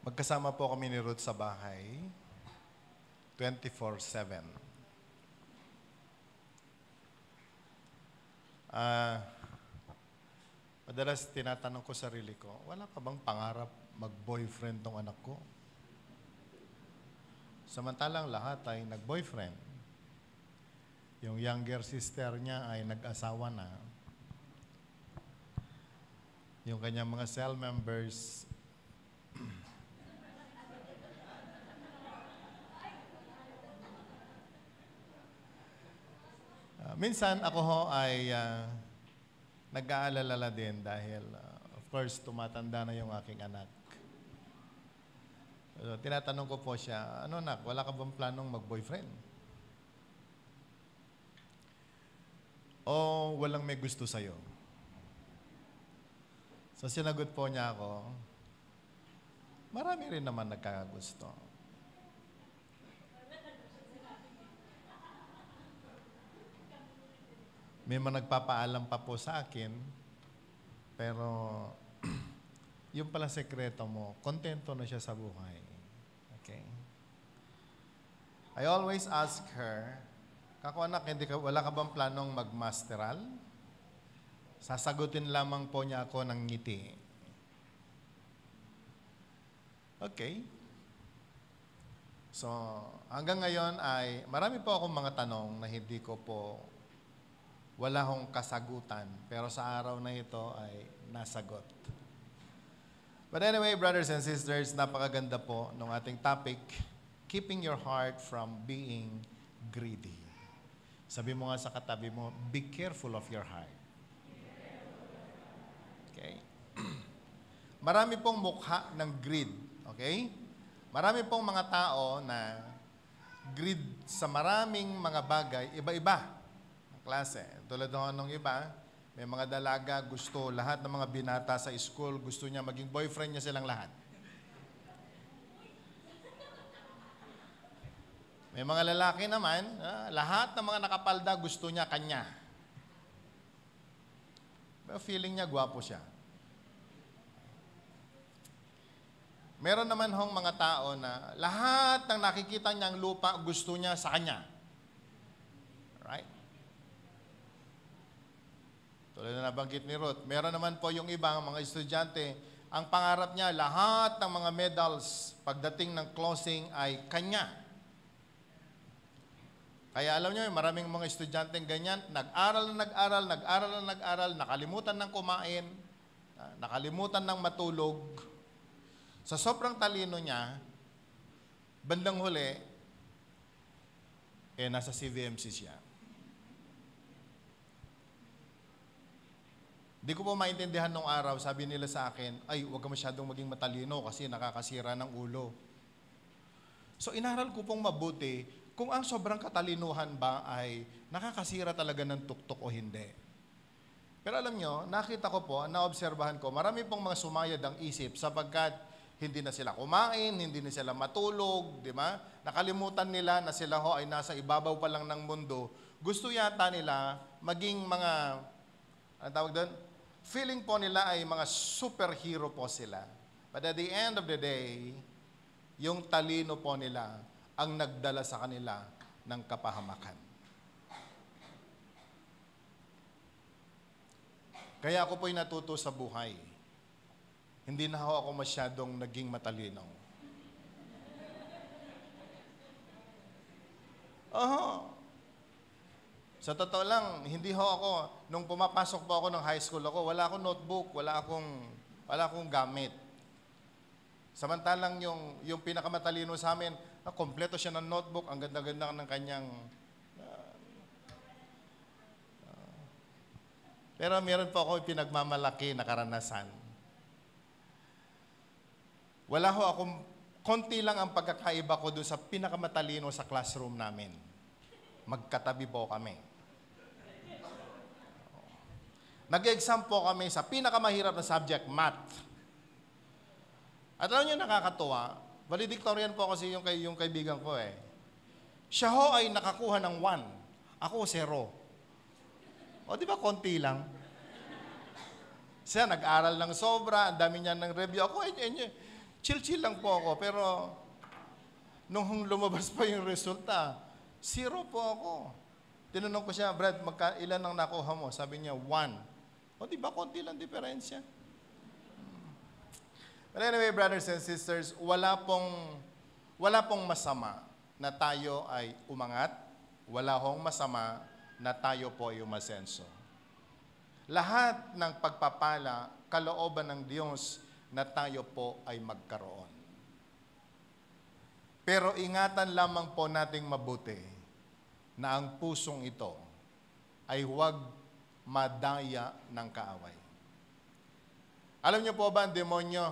Magkasama po kami ni Ruth sa bahay, 24/7. Madalas tinatanong ko sarili ko, wala ka bang pangarap mag-boyfriend tong anak ko? Samantalang lahat ay nag-boyfriend. Yung younger sister niya ay nag-asawa na. Yung kanyang mga cell members, minsan ako ho ay nag-aalala din dahil of course tumatanda na yung aking anak. So, tinatanong ko po siya, ano anak, wala ka bang planong mag-boyfriend? O walang may gusto sa'yo? So sinagot po niya ako, marami rin naman nagkakagusto. May mga nagpapaalam pa po sa akin, pero yung pala sekreto mo, kontento na siya sa buhay. Okay? I always ask her, kako anak, wala ka bang planong magmasteral? Sasagutin lamang po niya ako ng ngiti. Okay. So, hanggang ngayon ay marami po akong mga tanong na hindi ko po wala hong kasagutan. Pero sa araw na ito ay nasagot. But anyway, brothers and sisters, napakaganda po ng ating topic, keeping your heart from being greedy. Sabi mo nga sa katabi mo, be careful of your heart. Okay? Marami pong mukha ng greed. Okay? Marami pong mga tao na greed sa maraming mga bagay, iba-iba ang klase. Tulad nung iba, may mga dalaga, gusto lahat ng mga binata sa school, gusto niya maging boyfriend niya silang lahat. May mga lalaki naman, lahat ng mga nakapalda gusto niya kanya. Pero feeling niya gwapo siya. Meron naman hong mga tao na lahat ng nakikita niyang lupa gusto niya sa kanya. Right? Tulad na nabanggit ni Ruth, meron naman po yung ibang mga estudyante, ang pangarap niya, lahat ng mga medals pagdating ng closing ay kanya. Kaya alam niyo, maraming mga estudyanteng ganyan, nag-aral, nakalimutan ng kumain, nakalimutan ng matulog. Sa sobrang talino niya, bandang huli, nasa CVMC siya. Di ko po maintindihan nung araw, sabi nila sa akin, ay, huwag ka masyadong maging matalino kasi nakakasira ng ulo. So, inaral ko pong mabuti kung ang sobrang katalinuhan ba ay nakakasira talaga ng tuktok o hindi. Pero alam nyo, nakita ko po, naobserbahan ko, marami pong mga sumayad ang isip sapagkat hindi na sila kumain, hindi na sila matulog, di ba? Nakalimutan nila na sila ho ay nasa ibabaw pa lang ng mundo. Gusto yata nila maging mga, ano tawag doon? Feeling po nila ay mga superhero po sila. But at the end of the day, yung talino po nila ang nagdala sa kanila ng kapahamakan. Kaya ako po'y natuto sa buhay. Hindi na ako masyadong naging matalino. Sa totoo lang, hindi ho ako, nung pumapasok po ako ng high school ako, wala akong notebook, wala akong gamit. Samantalang yung pinakamatalino sa amin, kompleto siya ng notebook, ang ganda-ganda ng kanyang... pero meron po ako pinagmamalaki na karanasan. Wala ho akong, konti lang ang pagkakaiba ko doon sa pinakamatalino sa classroom namin. Magkatabi po kami. Nag-exam po kami sa pinakamahirap na subject, math. At alam niyo, nakakatuwa, valedictorian po kasi yung kaibigan ko eh. Siya ho ay nakakuha ng 1. Ako, 0. O, di ba, konti lang? Siya, nag-aral ng sobra, ang dami niya ng review. Ako, chill-chill lang po ako. Pero, nung lumabas pa yung resulta, 0 po ako. Tinanong ko siya, Brad, ilan ang nakuha mo? Sabi niya, 1. O, di ba, konti lang diferensya? But anyway, brothers and sisters, wala pong masama na tayo ay umangat. Wala hong masama na tayo po ay umasenso. Lahat ng pagpapala, kalooban ng Diyos na tayo po ay magkaroon. Pero ingatan lamang po nating mabuti na ang pusong ito ay huwag madaya ng kaaway. Alam niyo po ba ang demonyo?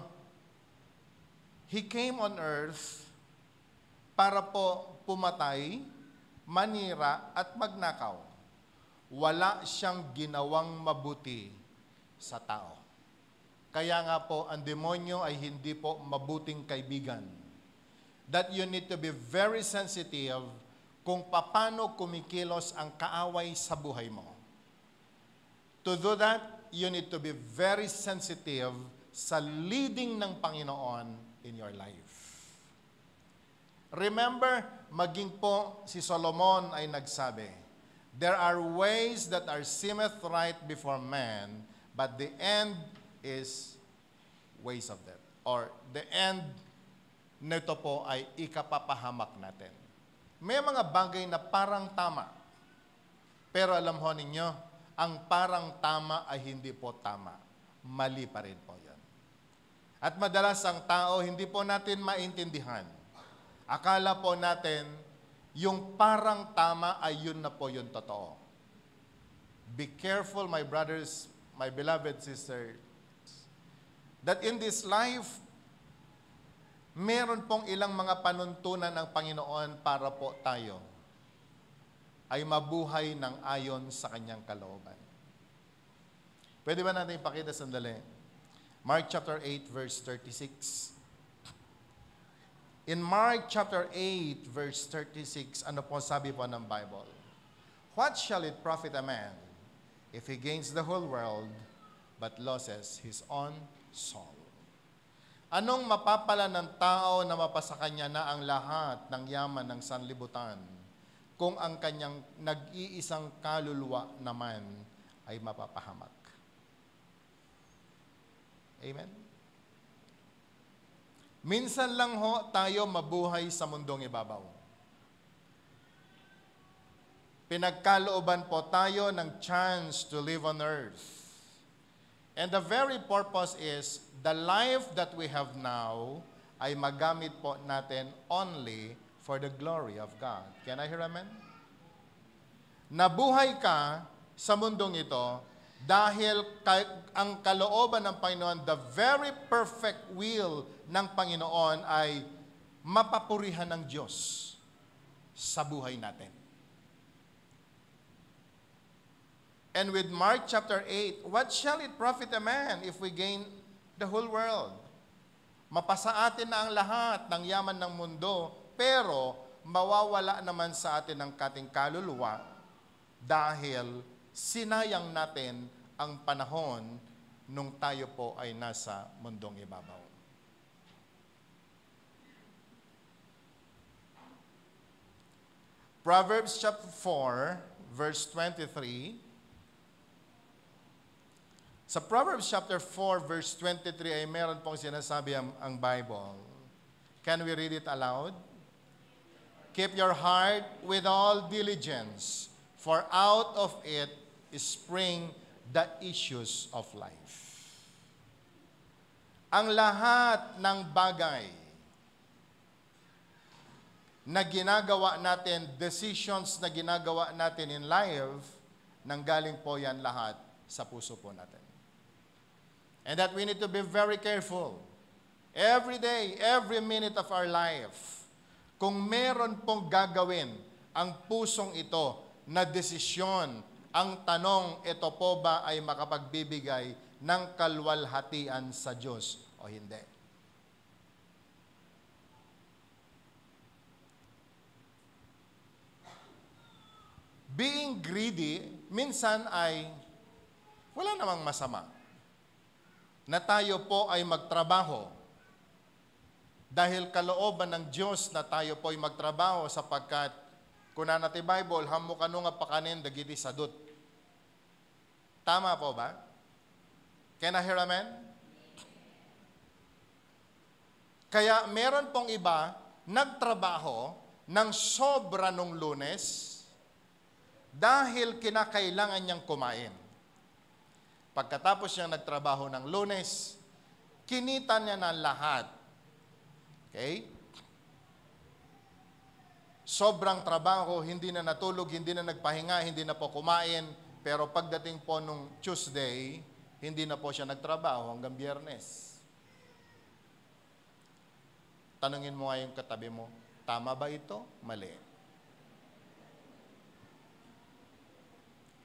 He came on earth para po pumatay, manira at magnakaw. Wala siyang ginawang mabuti sa tao. Kaya nga po, ang demonyo ay hindi po mabuting kaibigan. That you need to be very sensitive kung paano kumikilos ang kaaway sa buhay mo. To do that, you need to be very sensitive sa leading ng Panginoon in your life. Remember, maging po si Solomon ay nagsabi, there are ways that are seemeth right before man, but the end is ways of death. Or the end nito po ay ikapapahamak natin. May mga bagay na parang tama. Pero alam ho ninyo, ang parang tama ay hindi po tama. Mali pa rin po yan. At madalas ang tao, hindi po natin maintindihan. Akala po natin, yung parang tama ay yun na po yung totoo. Be careful, my brothers, my beloved sisters, that in this life, meron pong ilang mga panuntunan ng Panginoon para po tayo ay mabuhay ng ayon sa kanyang kalooban. Pwede ba natin ipakita sandali? Mark chapter 8, verse 36. In Mark chapter 8, verse 36, ano po sabi po ng Bible? What shall it profit a man if he gains the whole world but loses his own soul? Anong mapapala ng tao na mapasa kanya na ang lahat ng yaman ng sanlibutan kung ang kanyang nag-iisang kaluluwa naman ay mapapahamak? Amen? Minsan lang ho tayo mabuhay sa mundong ibabaw. Pinagkalooban po tayo ng chance to live on earth. And the very purpose is, the life that we have now ay magamit po natin only for the glory of God. Can I hear amen? Nabuhay ka sa mundong ito dahil ang kalooban ng Panginoon, the very perfect will ng Panginoon ay mapapurihan ng Diyos sa buhay natin. And with Mark chapter 8, what shall it profit a man if we gain the whole world? Mapasa atin na ang lahat ng yaman ng mundo, pero mawawala naman sa atin ang kating kaluluwa dahil sinayang natin ang panahon nung tayo po ay nasa mundong ibabaw. Proverbs chapter 4, verse 23. Sa Proverbs chapter 4, verse 23 ay meron pong sinasabi ang Bible. Can we read it aloud? Keep your heart with all diligence, for out of it spring the issues of life. Ang lahat ng bagay na ginagawa natin, decisions na ginagawa natin in life, nanggaling po yan lahat sa puso po natin. And that we need to be very careful. Every day, every minute of our life, kung meron pong gagawin ang pusong ito na desisyon, ang tanong, ito po ba ay makapagbibigay ng kalwalhatian sa Diyos o hindi? being greedy, minsan ay wala namang masama na tayo po ay magtrabaho dahil kalooban ng Diyos na tayo po ay magtrabaho sapagkat kung nanati Bible, hamo kanu nga pakanin dagiti sadut. Tama po ba? Can I hear amen? Kaya meron pong iba nagtrabaho ng sobra nung Lunes dahil kinakailangan niyang kumain. Pagkatapos niyang nagtrabaho ng Lunes, kinita niya na lahat. Okay? Sobrang trabaho, hindi na natulog, hindi na nagpahinga, hindi na po kumain, pero pagdating po nung Tuesday, hindi na po siya nagtrabaho hanggang Biyernes. Tanungin mo nga yung katabi mo, tama ba ito? Mali.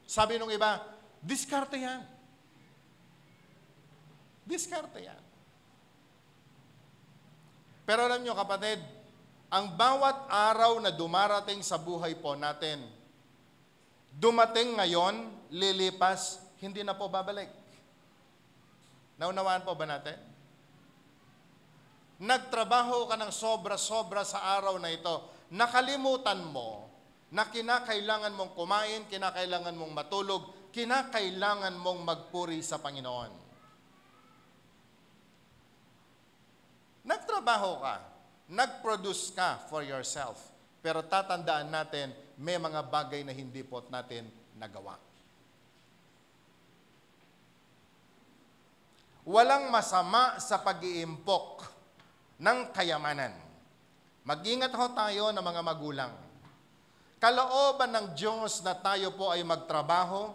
Sabi nung iba, diskarte yan. Diskarte yan. Pero alam nyo kapatid, ang bawat araw na dumarating sa buhay po natin, dumating ngayon, lilipas, hindi na po babalik. Naunawaan po ba natin? Nagtrabaho ka ng sobra-sobra sa araw na ito, nakalimutan mo na kinakailangan mong kumain, kinakailangan mong matulog, kinakailangan mong magpuri sa Panginoon. Nagtrabaho ka, nag-produce ka for yourself, pero tatandaan natin, may mga bagay na hindi po natin nagawa. Walang masama sa pag-iimpok ng kayamanan. Mag-ingat ho tayo ng mga magulang. Kalooban ng Diyos na tayo po ay magtrabaho,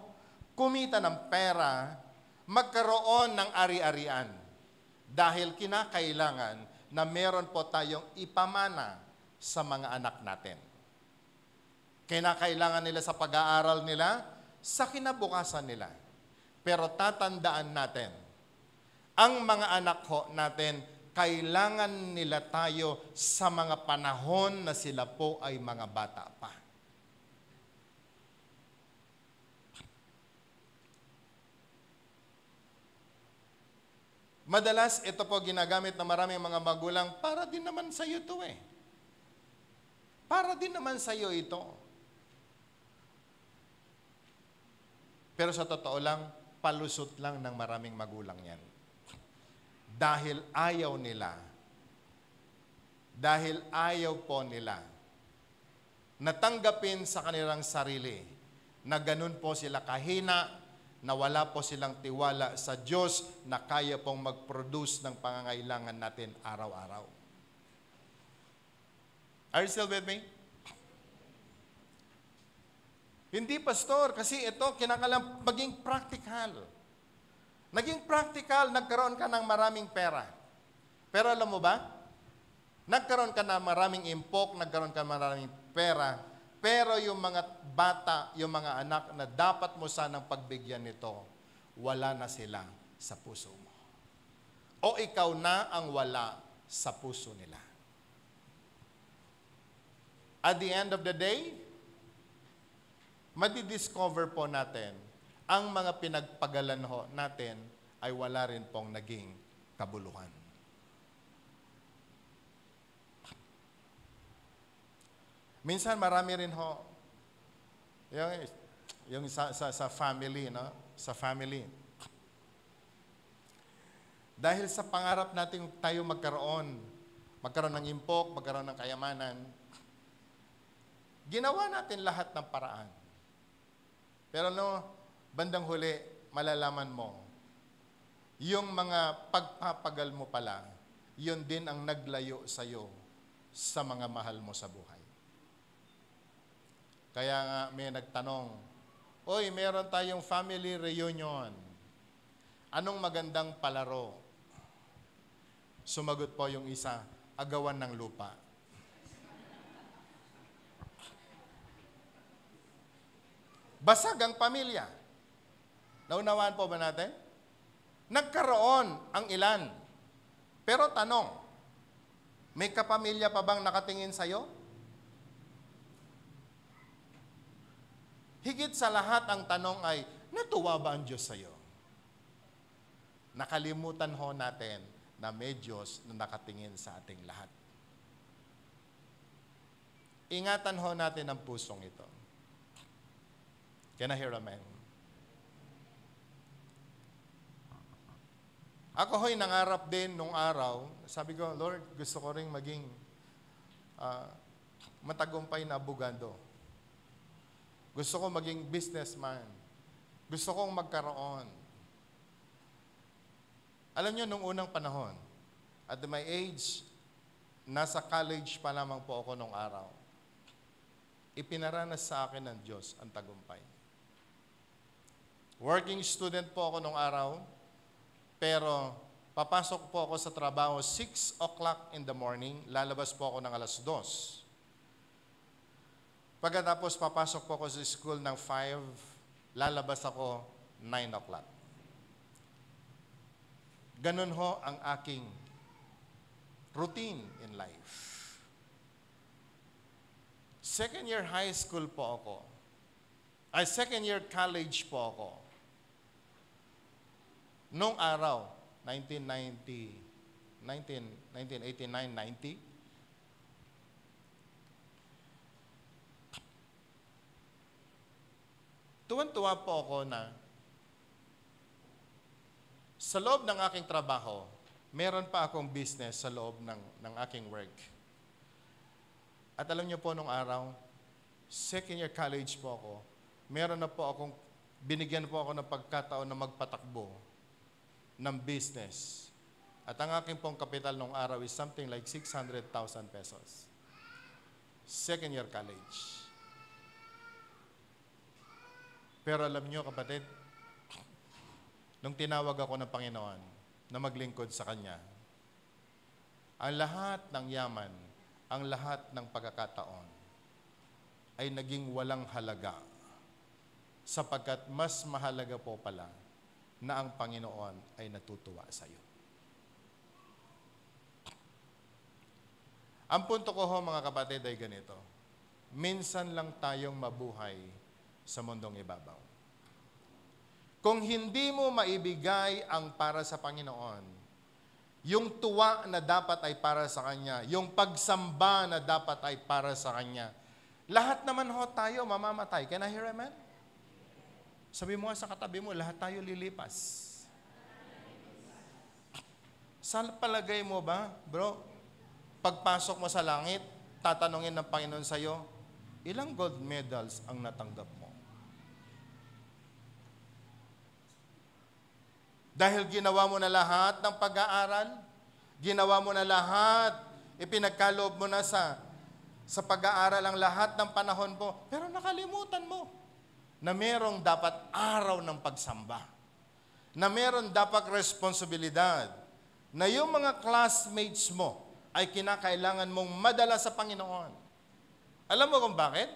kumita ng pera, magkaroon ng ari-arian. Dahil kinakailangan na meron po tayong ipamana sa mga anak natin. Kinakailangan nila sa pag-aaral nila, sa kinabukasan nila. Pero tatandaan natin, ang mga anak ho natin, kailangan nila tayo sa mga panahon na sila po ay mga bata pa. Madalas, ito po ginagamit ng maraming mga magulang, para din naman sa iyo ito eh. Para din naman sa iyo ito. Pero sa totoo lang, palusot lang ng maraming magulang yan. Dahil ayaw nila, dahil ayaw po nila, natanggapin sa kanilang sarili na ganun po sila kahina, na wala po silang tiwala sa Diyos na kaya pong mag-produce ng pangangailangan natin araw-araw. Are you still with me? Hindi, pastor, kasi ito kinakailangan maging practical. Naging practical, nagkaroon ka ng maraming pera. Pero alam mo ba, nagkaroon ka ng maraming impok, nagkaroon ka ng maraming pera, pero yung mga bata, yung mga anak na dapat mo sanang pagbigyan nito, wala na sila sa puso mo. O ikaw na ang wala sa puso nila. At the end of the day, madidiscover po natin, ang mga pinagpagalan ho natin ay wala rin pong naging kabuluhan. Minsan marami rin ho, yung sa family, no? Sa family. Dahil sa pangarap natin tayo magkaroon ng impok, magkaroon ng kayamanan, ginawa natin lahat ng paraan. Pero no, bandang huli, malalaman mo, yung mga pagpapagal mo pala, yun din ang naglayo sa'yo sa mga mahal mo sa buhay. Kaya nga may nagtanong, "Oy, meron tayong family reunion. Anong magandang palaro?" Sumagot po yung isa, "Agawan ng lupa." Basag ang pamilya. Naunawaan po ba natin? Nagkaroon ang ilan. Pero tanong, may kapamilya pa bang nakatingin sa'yo? Higit sa lahat, ang tanong ay, natuwa ba ang Diyos sa'yo? Nakalimutan ho natin na may Diyos na nakatingin sa ating lahat. Ingatan ho natin ang pusong ito. Can I hear amen? Ako ho'y nangarap din nung araw. Sabi ko, Lord, gusto ko rin maging matagumpay na abogado. Gusto ko maging businessman. Gusto kong magkaroon. Alam niyo, nung unang panahon, at my age, nasa college pa lamang po ako nung araw, ipinaranas sa akin ng Diyos ang tagumpay. Working student po ako nung araw, pero papasok po ako sa trabaho 6 o'clock in the morning, lalabas po ako ng alas 2. Pagkatapos papasok po ako sa school ng 5, lalabas ako 9 o'clock. Ganun ho ang aking routine in life. Second year high school po ako. Second year college po ako. Noong araw, 1989-90, tuwan-tuwa po ako na sa loob ng aking trabaho, meron pa akong business sa loob ng aking work. At alam niyo po, nung araw, second year college po ako, meron na po akong, binigyan po ako ng pagkataon na magpatakbo ng business. At ang aking pong kapital nung araw is something like 600,000 pesos. Second year college. Pero alam niyo, kapatid, nung tinawag ako ng Panginoon na maglingkod sa Kanya, ang lahat ng yaman, ang lahat ng pagkakataon ay naging walang halaga sapagkat mas mahalaga po pala na ang Panginoon ay natutuwa sa iyo. Ang punto ko ho, mga kapatid, ay ganito. Minsan lang tayong mabuhay sa mundong ibabaw. Kung hindi mo maibigay ang para sa Panginoon, yung tuwa na dapat ay para sa Kanya, yung pagsamba na dapat ay para sa Kanya, lahat naman ho tayo mamamatay. Can I hear amen? Sabi mo nga sa katabi mo, lahat tayo lilipas. Sa palagay mo ba, bro, pagpasok mo sa langit, tatanungin ng Panginoon sa'yo, ilang gold medals ang natanggap mo? Dahil ginawa mo na lahat ng pag-aaral, ginawa mo na lahat, ipinagkaloob mo na sa pag-aaral ang lahat ng panahon mo, pero nakalimutan mo na merong dapat araw ng pagsamba, na meron dapat responsibilidad, na yung mga classmates mo ay kinakailangan mong madala sa Panginoon. Alam mo kung bakit?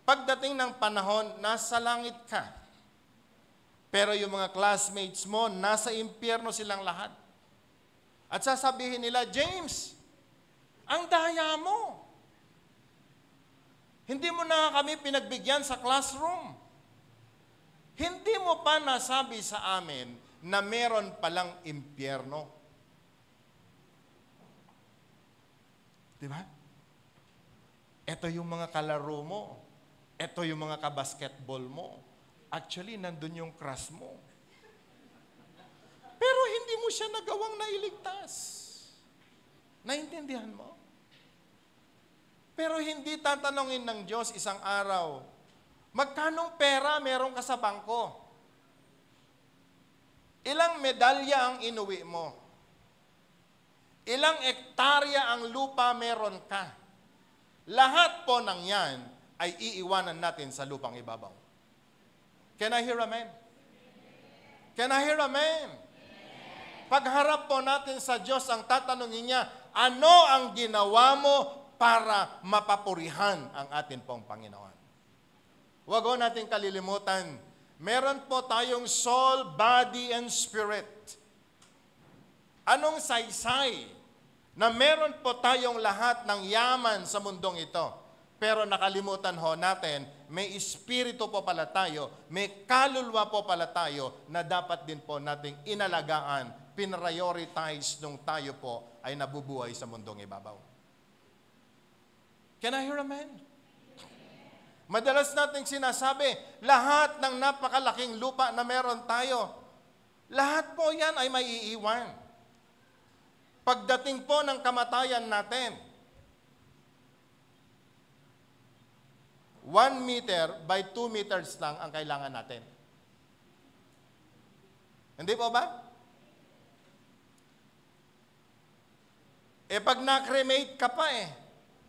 Pagdating ng panahon, nasa langit ka. Pero yung mga classmates mo, nasa impyerno silang lahat. At sasabihin nila, James, ang daya mo. Hindi mo na kami pinagbigyan sa classroom. Hindi mo pa nasabi sa amin na meron palang impyerno. Di ba? Ito yung mga kalaro mo. Ito yung mga kabasketball mo. Actually, nandun yung crush mo. Pero hindi mo siya nagawang nailigtas. Naintindihan mo? Pero hindi tatanungin ng Diyos isang araw, magkanong pera meron ka sa bangko? Ilang medalya ang inuwi mo? Ilang ektarya ang lupa meron ka? Lahat po ng yan ay iiwanan natin sa lupang ibabaw. Can I hear amen? Can I hear amen? Pagharap po natin sa Diyos, ang tatanungin niya, ano ang ginawa mo para mapapurihan ang atin pong Panginoon? Huwag ho natin kalilimutan, meron po tayong soul, body, and spirit. Anong saysay na meron po tayong lahat ng yaman sa mundong ito? Pero nakalimutan ho natin, may espiritu po pala tayo, may kaluluwa po pala tayo na dapat din po nating inalagaan, pinrioritize nung tayo po ay nabubuhay sa mundong ibabaw. Can I hear amen? Madalas nating sinasabi, lahat ng napakalaking lupa na meron tayo, lahat po yan ay may iiwan. Pagdating po ng kamatayan natin, 1 meter by 2 meters lang ang kailangan natin. Hindi po ba? Pag na-cremate ka pa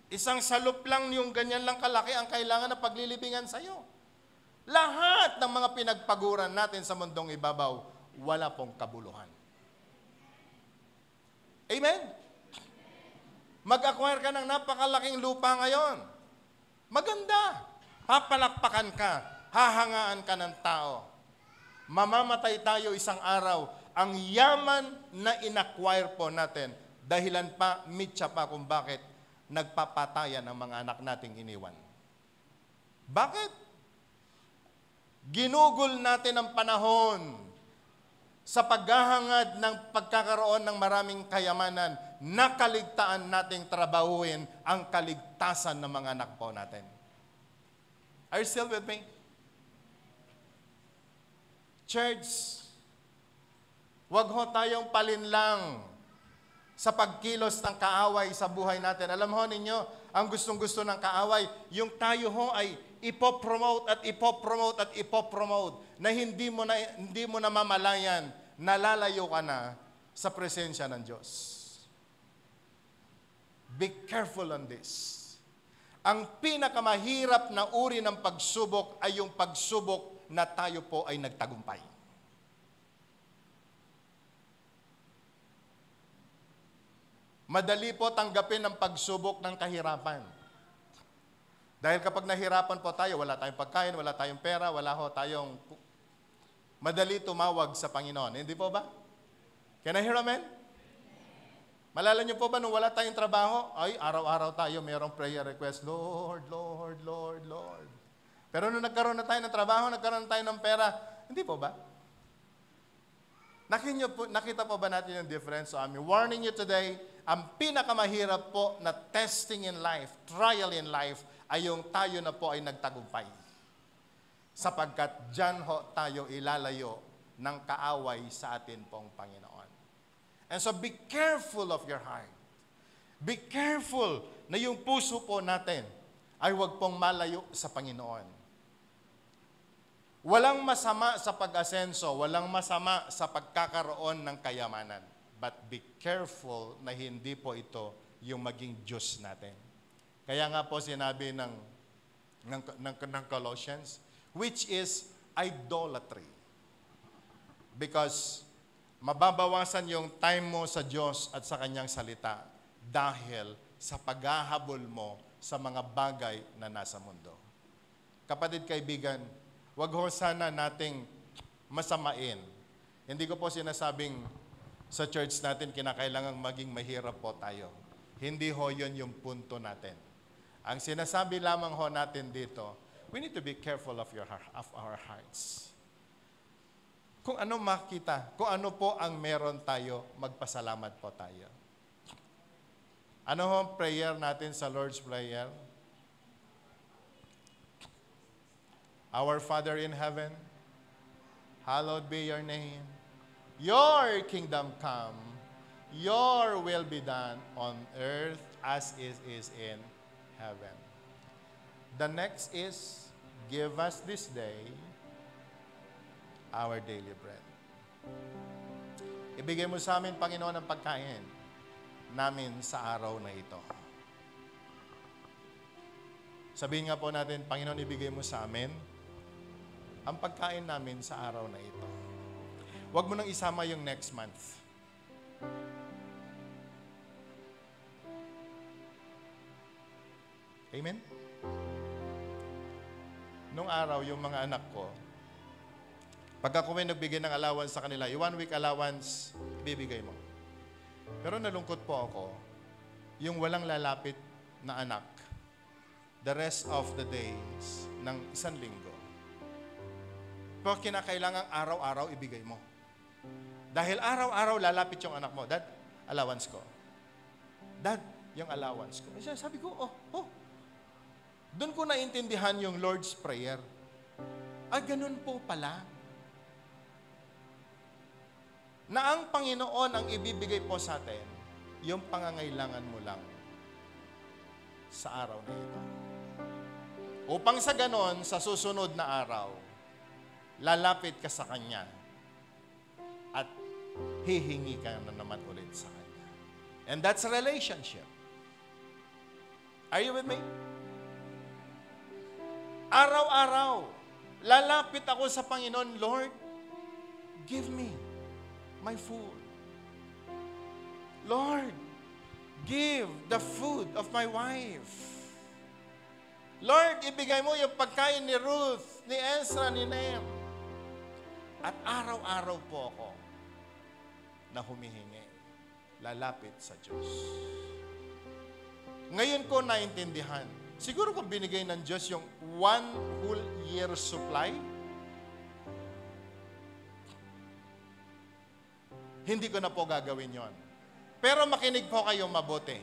isang salup lang yung ganyan lang kalaki ang kailangan na paglilibingan sa'yo. Lahat ng mga pinagpaguran natin sa mundong ibabaw, wala pong kabuluhan. Amen? Mag-acquire ka ng napakalaking lupa ngayon. Maganda. Papalakpakan ka. Hahangaan ka ng tao. Mamamatay tayo isang araw. Ang yaman na inacquire po natin, dahilan pa, mitya pa kung bakit nagpapatayan ang mga anak nating iniwan. Bakit? Ginugol natin ang panahon sa paghahangad ng pagkakaroon ng maraming kayamanan, nakaligtaan nating trabahuin ang kaligtasan ng mga anak po natin. Are you still with me? Church, wag ho tayong palinlang sa pagkilos ng kaaway sa buhay natin. Alam ho ninyo, ang gustong-gusto ng kaaway, yung tayo ho ay ipopromote at ipopromote at ipopromote na hindi mo na mamalayan, nalalayo ka na sa presensya ng Diyos. Be careful on this. Ang pinakamahirap na uri ng pagsubok ay yung pagsubok na tayo po ay nagtagumpay. Madali po tanggapin ang pagsubok ng kahirapan. Dahil kapag nahirapan po tayo, wala tayong pagkain, wala tayong pera, wala ho tayong... Madali tumawag sa Panginoon. Hindi po ba? Can I hear amen? Malala niyo po ba nung wala tayong trabaho? Ay, araw-araw tayo mayroong prayer request. Lord, Lord, Lord, Lord. Pero nung nagkaroon na tayo ng trabaho, nagkaroon na tayo ng pera, hindi po ba? Nakita po ba natin yung difference? So I'm warning you today, ang pinakamahirap po na testing in life, trial in life, ay yung tayo na po ay nagtagumpay. Sapagkat dyan ho tayo ilalayo ng kaaway sa atin pong Panginoon. And so be careful of your heart. Be careful na yung puso po natin ay huwag pong malayo sa Panginoon. Walang masama sa pag-asenso, walang masama sa pagkakaroon ng kayamanan. But be careful na hindi po ito yung maging Diyos natin. Kaya nga po sinabi ng Colossians, which is idolatry. Because mababawasan yung time mo sa Diyos at sa Kanyang salita dahil sa paghahabol mo sa mga bagay na nasa mundo. Kapatid, kaibigan, wag ho sana nating masamain. Hindi ko po sinasabing sa church natin kinakailangang maging mahirap po tayo. Hindi ho yun yung punto natin. Ang sinasabi lamang ho natin dito, we need to be careful of our hearts. Kung ano makita, kung ano po ang meron tayo, magpasalamat po tayo. Ano ho ang prayer natin sa Lord's Prayer? Our Father in heaven, hallowed be your name. Your kingdom come. Your will be done on earth as it is in heaven. The next is, give us this day our daily bread. Ibigay mo sa amin, Panginoon, ang pagkain namin sa araw na ito. Sabihin nga po natin, Panginoon, ibigay mo sa amin ang pagkain namin sa araw na ito. Huwag mo nang isama yung next month. Amen? Nung araw, yung mga anak ko, pagka kung may nagbigay ng allowance sa kanila, yung 1 week allowance, bibigay mo. Pero nalungkot po ako, yung walang lalapit na anak, the rest of the days ng isang linggo. Pero kinakailangang araw-araw ibigay mo. Dahil araw-araw lalapit yung anak mo, Dad, allowance ko. Dad, yung allowance ko. Sabi ko, doon ko naintindihan yung Lord's Prayer. Ganun po pala. Na ang Panginoon ang ibibigay po sa atin, yung pangangailangan mo lang sa araw na ito. Upang sa ganon, sa susunod na araw, lalapit ka sa Kanya at hihingi ka na naman ulit sa Kanya. And that's a relationship. Are you with me? Araw-araw, lalapit ako sa Panginoon, Lord, give me my food. Lord, give the food of my wife. Lord, ibigay mo yung pagkain ni Ruth, ni Ezra, ni Nehem. At araw-araw po ako na humihingi, lalapit sa Diyos. Ngayon ko naintindihan, siguro kung binigay ng Diyos yung 1 whole year supply, hindi ko na po gagawin yon. Pero makinig po kayong mabuti.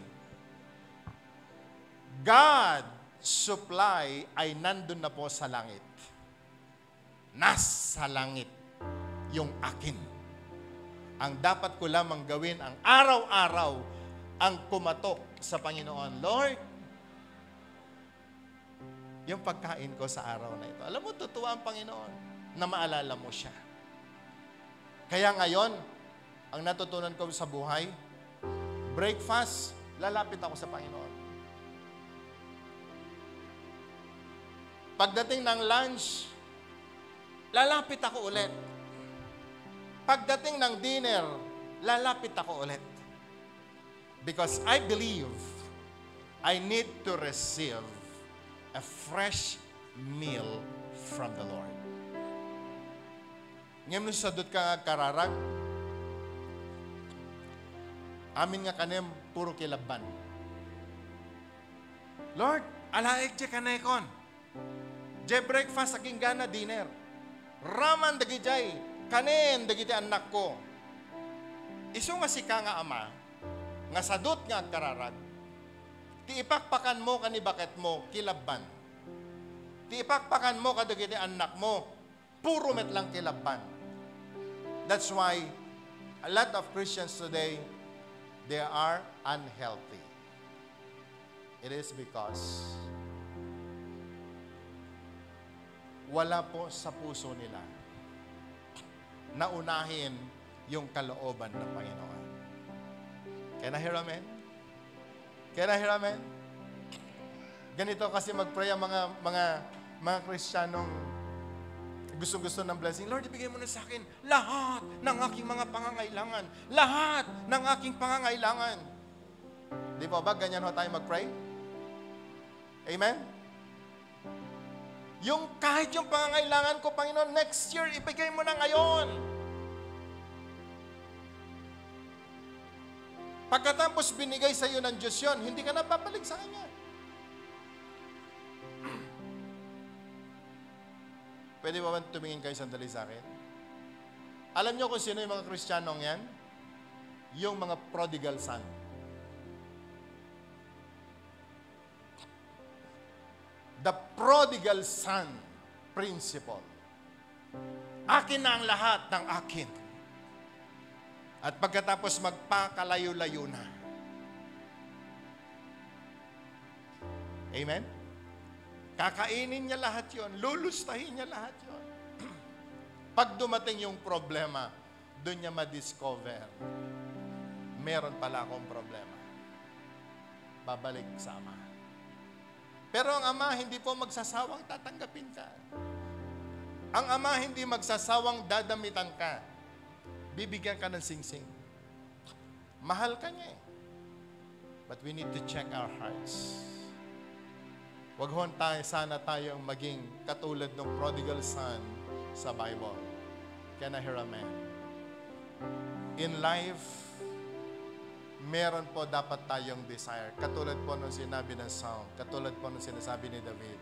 God supply ay nandun na po sa langit. Nasa langit yung akin. Ang dapat ko lamang gawin ang araw-araw ang kumatok sa Panginoon. Lord, yung pagkain ko sa araw na ito. Alam mo, totoo ang Panginoon na maalala mo siya. Kaya ngayon, ang natutunan ko sa buhay, breakfast, lalapit ako sa Panginoon. Pagdating ng lunch, lalapit ako ulit. Pagdating ng dinner, lalapit ako ulit. Because I believe I need to receive a fresh meal from the Lord. Ngayon sadot ka nga kararag, amin nga kanem, puro kilaban. Lord, alaik je kanekon. Je breakfast aking gana dinner. Raman dagi jay, kanen dagi ti anak ko. Isu nga si ka nga ama, nga sadot nga kararag, ti ipakpakan mo kani bakit mo, kilaban. Ti ipakpakan mo kadagi ti anak mo, puro met lang kilaban. That's why a lot of Christians today, they are unhealthy. It is because wala po sa puso nila na unahin yung kalooban ng Panginoon. Can I hear amen? Can I hear amen? Ganito kasi mag-pray ang mga Kristiyanong gusto-gusto ng blessing. Lord, ibigay mo na sa akin lahat ng aking mga pangangailangan. Lahat ng aking pangangailangan. Di ba ba? Ganyan ho tayo mag-pray? Amen? Yung kahit yung pangangailangan ko, Panginoon, next year, ibigay mo na ngayon. Pagkatapos binigay sa iyo ng Diyos yun, hindi ka na babalik sa Kanya. Pwede ba tumingin kayo sandali sa akin? Alam niyo kung sino yung mga Kristiyanong yan? Yung mga prodigal son. The prodigal son principle. Akin na ang lahat ng akin. At pagkatapos magpakalayo-layo na. Amen? Kakainin niya lahat yon, lulustahin niya lahat yon. Pag dumating yung problema, doon niya ma-discover, meron pala akong problema. Babalik sa Ama. Pero ang Ama, hindi po magsasawang tatanggapin ka. Ang Ama, hindi magsasawang dadamitan ka. Bibigyan ka ng singsing. Mahal ka niya eh. But we need to check our hearts. Wag hon tayo, sana tayong maging katulad ng prodigal son sa Bible. Can I hear amen? In life, meron po dapat tayong desire. Katulad po nung sinabi ng Psalm, katulad po nung sinasabi ni David.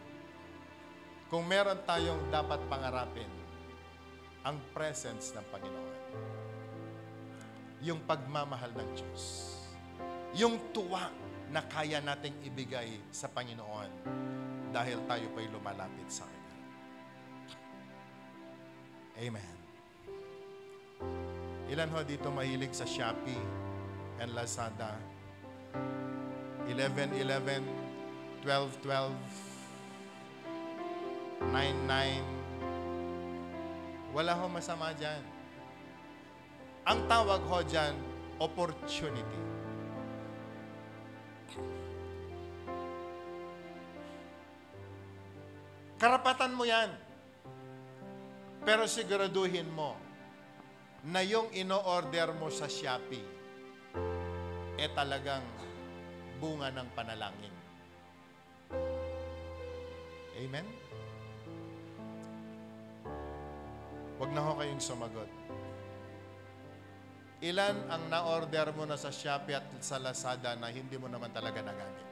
Kung meron tayong dapat pangarapin, ang presence ng Panginoon. Yung pagmamahal ng Diyos. Yung tuwa na kaya nating ibigay sa Panginoon dahil tayo pa'y lumalapit sa Kanya. Amen. Ilan ho dito mahilig sa Shopee and Lazada? 11:11, 12:12, 9:9. Wala ho masama dyan. Ang tawag ho dyan, opportunity. Karapatan mo yan. Pero siguraduhin mo na yung ino-order mo sa Shopee talagang bunga ng panalangin. Amen? Huwag na ho kayong sumagot. Ilan ang na-order mo na sa Shopee at sa Lazada na hindi mo naman talaga nagamit?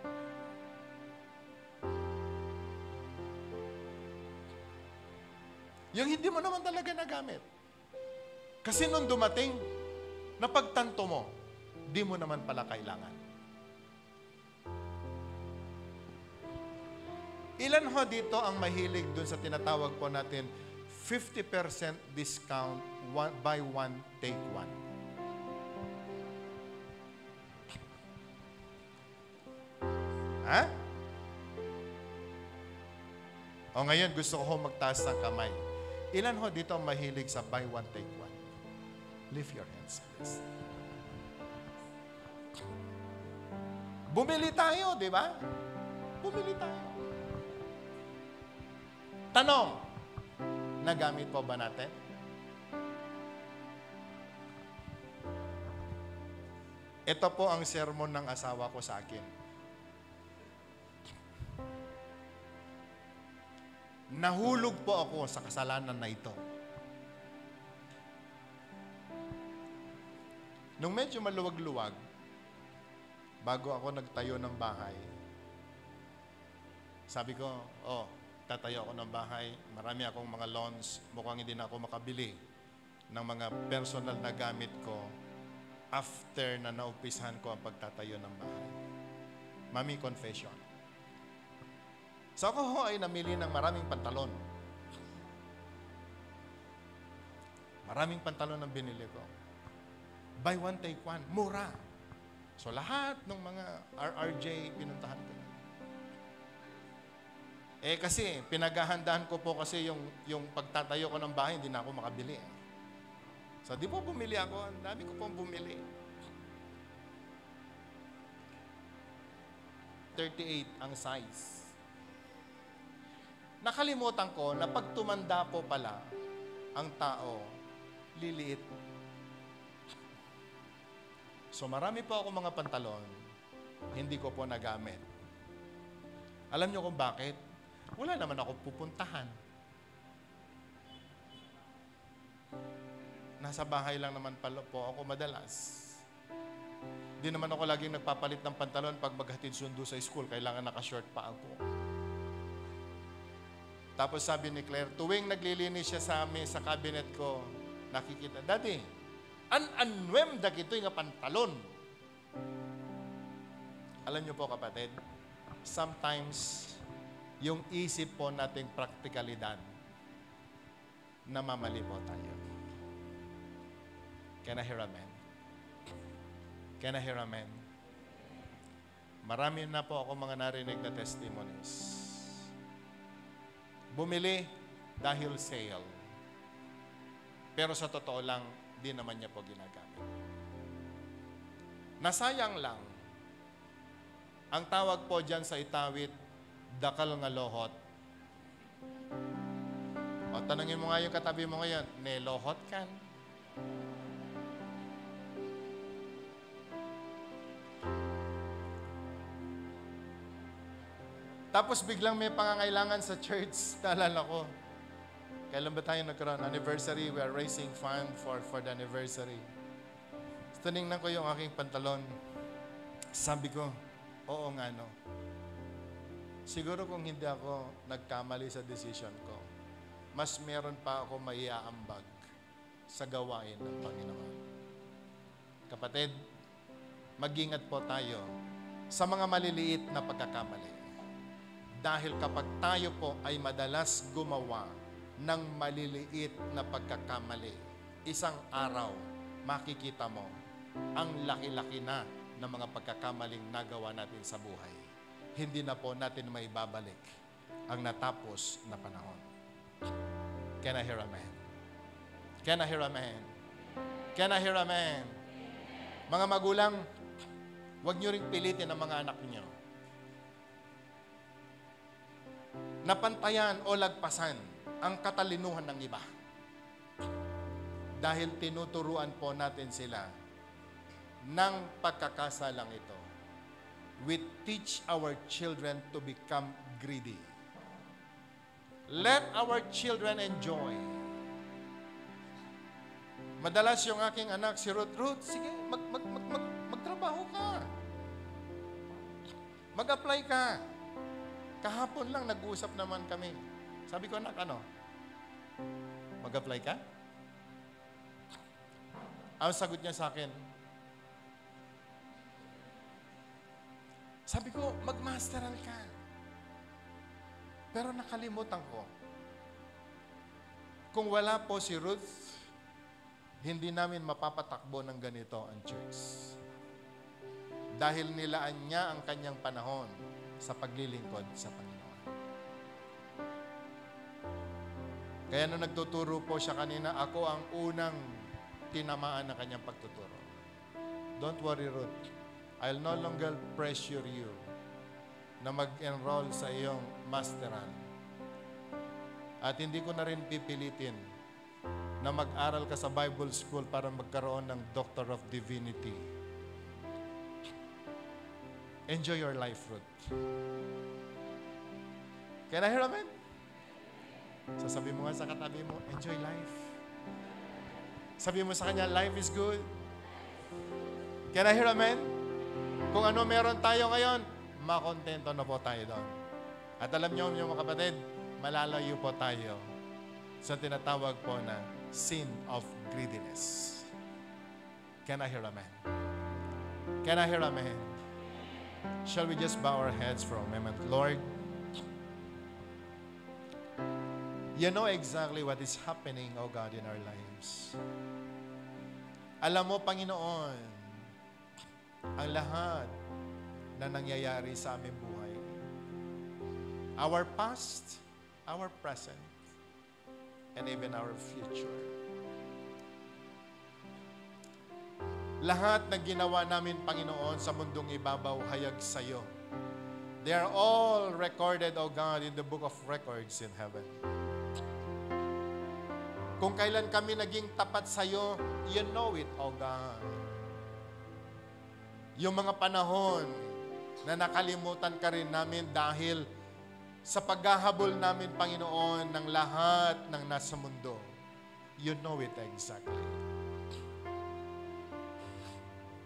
Yung hindi mo naman talaga nagamit. Kasi nung dumating, napagtanto mo, di mo naman pala kailangan. Ilan ho dito ang mahilig dun sa tinatawag po natin 50% discount, buy one, take one? Ha? O ngayon, gusto ko magtaas ng kamay. Ilan ho dito ang mahilig sa buy one, take one? Lift your hands, please. Bumili tayo, di ba? Bumili tayo. Tanong, nagamit po ba natin? Ito po ang sermon ng asawa ko sa akin. Nahulog po ako sa kasalanan na ito. Nung medyo maluwag-luwag, bago ako nagtayo ng bahay, sabi ko, tatayo ako ng bahay, marami akong mga loans, mukhang hindi na ako makabili ng mga personal na gamit ko after na naumpisahan ko ang pagtatayo ng bahay. Mami, confession. So ako ho ay namili ng maraming pantalon. Maraming pantalon ang binili ko. Buy one, take one. Mura. So lahat ng mga RRJ pinuntahan ko. Kasi pinaghahandaan ko po kasi yung pagtatayo ko ng bahay, hindi na ako makabili. So di po bumili ako. Ang dami ko pong bumili. 38 ang size. Nakalimutan ko na pag tumanda po pala ang tao, liliit. So marami po ako mga pantalon, hindi ko po nagamit. Alam niyo kung bakit? Wala naman ako pupuntahan. Nasa bahay lang naman pala po ako madalas. Di naman ako laging nagpapalit ng pantalon pag maghatid sundo sa school, kailangan naka-short pa ako. Tapos sabi ni Claire, tuwing naglilinis siya sa amin sa cabinet ko, nakikita, Daddy, an-anwem dagito yung pantalon. Alam niyo po kapatid, sometimes yung isip po nating praktikalidad, namamali po tayo. Can I hear amen? Can I hear amen? Marami na po ako mga narinig na testimonies. Bumili dahil sale. Pero sa totoo lang, di naman niya po ginagamit. Nasayang lang. Ang tawag po dyan sa itawit, dakal nga lohot. O, tanungin mo nga yung katabi mo ngayon, nelohot kan? Tapos biglang may pangangailangan sa church. Naalala ko. Kailan ba tayo nagkaroon? Anniversary. We are raising fund for the anniversary. Tinignan ko yung aking pantalon. Sabi ko, oo nga no. Siguro kung hindi ako nagkamali sa decision ko, mas meron pa ako maiaambag sa gawain ng Panginoon. Kapatid, mag-ingat po tayo sa mga maliliit na pagkakamali. Dahil kapag tayo po ay madalas gumawa ng maliliit na pagkakamali, isang araw, makikita mo ang laki-laki na ng mga pagkakamaling nagawa natin sa buhay. Hindi na po natin maibabalik ang natapos na panahon. Can I hear amen? Can I hear amen? Can I hear amen? Mga magulang, huwag nyo ring pilitin ang mga anak nyo. Napantayan o lagpasan ang katalinuhan ng iba. Dahil tinuturuan po natin sila ng pagkakasalang ito. We teach our children to become greedy. Let our children enjoy. Madalas yung aking anak, si Ruth, sige, magtrabaho ka. Mag-apply ka. Kahapon lang, nag-uusap naman kami. Sabi ko, anak, ano? Mag-apply ka? Ang sagot niya sa akin, sabi ko, mag-masteral ka. Pero nakalimutan ko, kung wala po si Ruth, hindi namin mapapatakbo ng ganito ang church. Dahil nilaan niya ang kanyang panahon sa paglilingkod sa Panginoon. Kaya nung nagtuturo po siya kanina, ako ang unang tinamaan ng kanyang pagtuturo. Don't worry, Ruth. I'll no longer pressure you na mag-enroll sa iyong masteral. At hindi ko na rin pipilitin na mag-aral ka sa Bible School para magkaroon ng Doctor of Divinity. Enjoy your life, Ruth. Can I hear amen? Sasabi mo nga sa katabi mo, enjoy life. Sabi mo sa kanya, life is good. Can I hear amen? Kung ano meron tayo ngayon, makontento na po tayo doon. At alam niyo mga kapatid, malalayo po tayo sa tinatawag po na sin of greediness. Can I hear amen? Can I hear amen? Shall we just bow our heads for a moment? Lord, you know exactly what is happening, oh God, in our lives. Alam mo, Panginoon, ang lahat na nangyayari sa aming buhay. Our past, our present, and even our future. Lahat na ginawa namin, Panginoon, sa mundong ibabaw, hayag sa iyo. They are all recorded, O God, in the book of records in heaven. Kung kailan kami naging tapat sa iyo, you know it, O God. Yung mga panahon na nakalimutan ka rin namin dahil sa paghahabol namin, Panginoon, ng lahat ng nasa mundo. You know it exactly.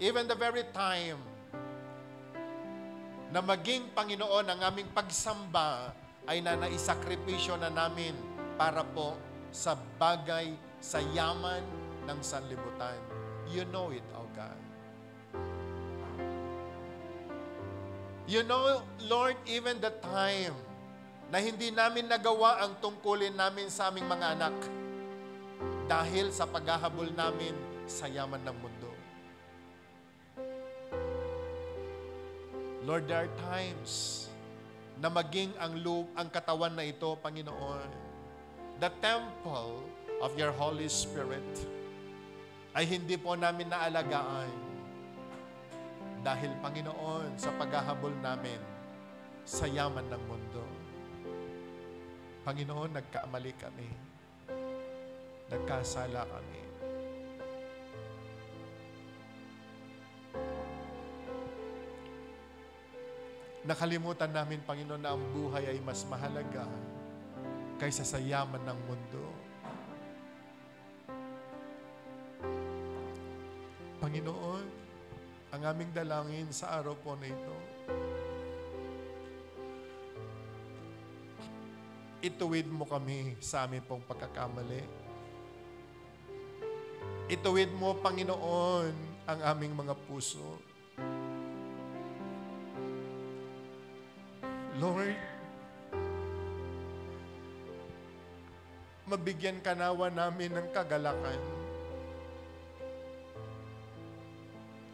Even the very time na maging Panginoon ang aming pagsamba ay naisakripisyo na namin para po sa bagay, sa yaman ng sanlibutan. You know it, O God. You know, Lord, even the time na hindi namin nagawa ang tungkulin namin sa aming mga anak dahil sa paghahabol namin sa yaman ng mundo. Lord, there are times na maging ang katawan na ito, Panginoon, the temple of your Holy Spirit, ay hindi po namin naalagaan dahil, Panginoon, sa paghahabol namin sa yaman ng mundo. Panginoon, nagkamali kami. Nagkasala kami. Nakalimutan namin, Panginoon, na ang buhay ay mas mahalaga kaysa sa yaman ng mundo. Panginoon, ang aming dalangin sa araw po na ito, ituwid mo kami sa aming pong pagkakamali. Ituwid mo, Panginoon, ang aming mga puso. Lord, mabigyan ka nawa namin ng kagalakan.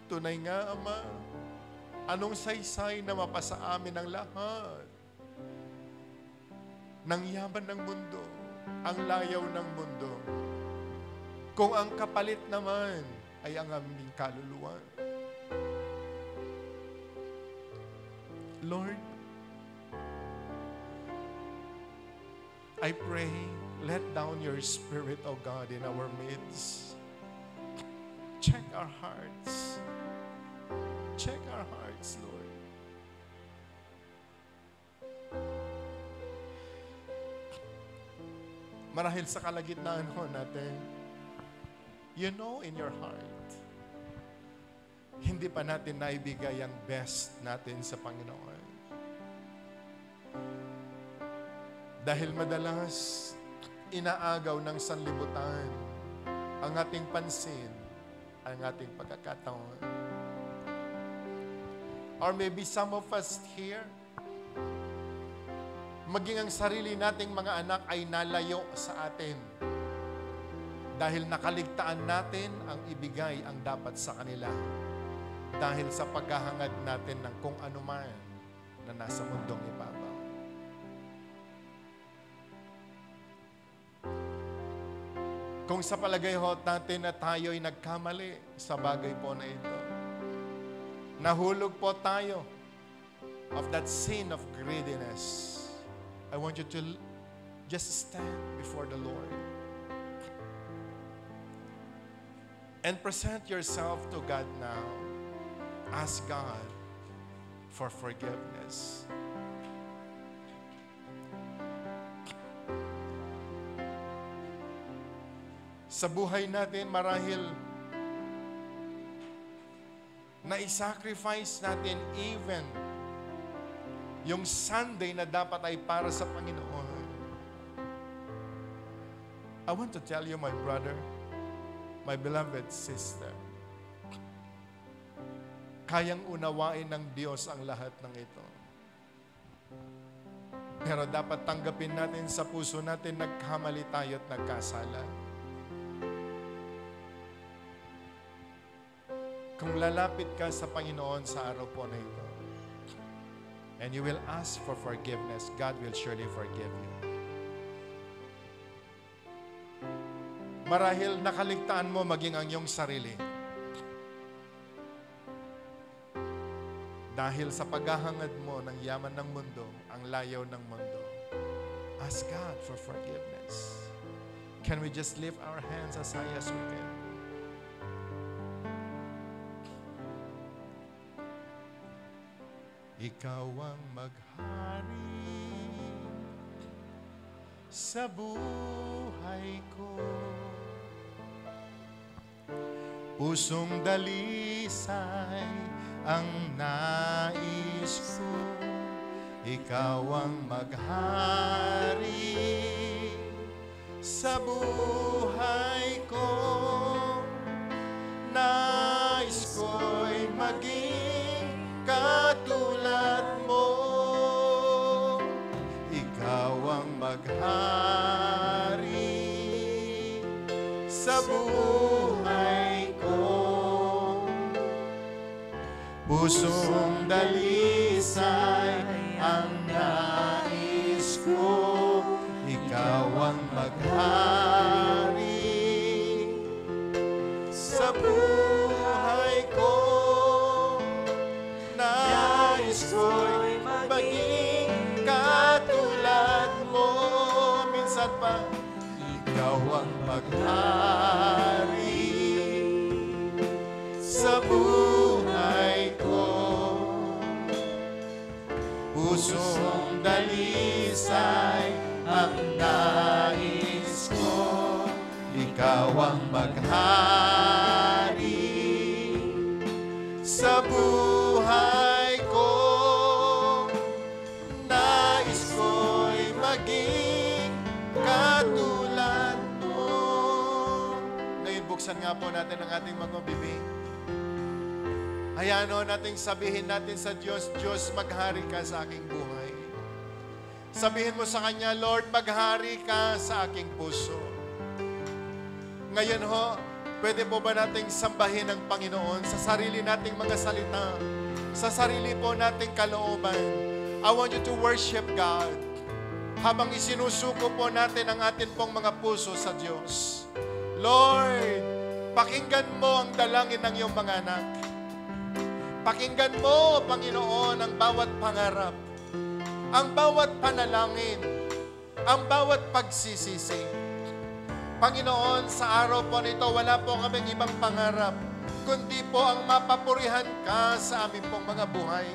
Tunay nga, Ama, anong saysay na mapasa amin ang lahat ng yaman ng mundo, ang layaw ng mundo, kung ang kapalit naman ay ang aming kaluluwa. Lord, I pray, let down your Spirit, O God, in our midst. Check our hearts. Check our hearts, Lord. Marahil sa kalagitnaan ho natin, you know in your heart, hindi pa natin naibigay ang best natin sa Panginoon. Dahil madalas, inaagaw ng sanlibutan ang ating pansin, ang ating pagkakataon. Or maybe some of us here, maging ang sarili nating mga anak ay nalayo sa atin. Dahil nakaligtaan natin ang ibigay ang dapat sa kanila. Dahil sa paghahangad natin ng kung ano man na nasa mundong ibabaw. Kung sa palagay ho natin na tayo'y nagkamali sa bagay po na ito, nahulog po tayo of that sin of greediness, I want you to just stand before the Lord and present yourself to God now. Ask God for forgiveness. Sa buhay natin, marahil na-sacrifice natin even yung Sunday na dapat ay para sa Panginoon. I want to tell you, my brother, my beloved sister, kayang unawain ng Diyos ang lahat ng ito. Pero dapat tanggapin natin sa puso natin, nagkamali tayo at nagkasala. Kung lalapit ka sa Panginoon sa araw po na ito, and you will ask for forgiveness, God will surely forgive you. Marahil nakaligtaan mo maging ang iyong sarili. Dahil sa paghahangad mo ng yaman ng mundo, ang layaw ng mundo, ask God for forgiveness. Can we just lift our hands as high as we can? Ikaw ang maghari sa buhay ko. Pusong dalisay ang nais ko. Ikaw ang maghari sa buhay ko. Nais ko'y maging katulad mo. Ikaw ang maghari sa buhay ko. Pusong dalisay ang nais ko. Ikaw ang maghari sa buhay ko. Nais ko'y maging katulad mo. Minsan pa, ikaw ang maghari sa buhay ko. Pusong dalisay ang nais ko. Ikaw ang maghari sa buhay ko. Nais ko'y maging katulad mo. Ngayon, buksan nga po natin ang ating mga bibig. Hayaan nating sabihin natin sa Diyos, Diyos, maghari ka sa aking buhay. Sabihin mo sa Kanya, Lord, maghari ka sa aking puso. Ngayon ho, pwede po ba nating sambahin ang Panginoon sa sarili nating mga salita, sa sarili po nating kalooban? I want you to worship God habang isinusuko po natin ang atin pong mga puso sa Diyos. Lord, pakinggan mo ang dalangin ng iyong mga anak. Pakinggan mo, Panginoon, ang bawat pangarap, ang bawat panalangin, ang bawat pagsisisi. Panginoon, sa araw po nito, wala po kaming ibang pangarap, kundi po ang mapapurihan ka sa aming pong mga buhay.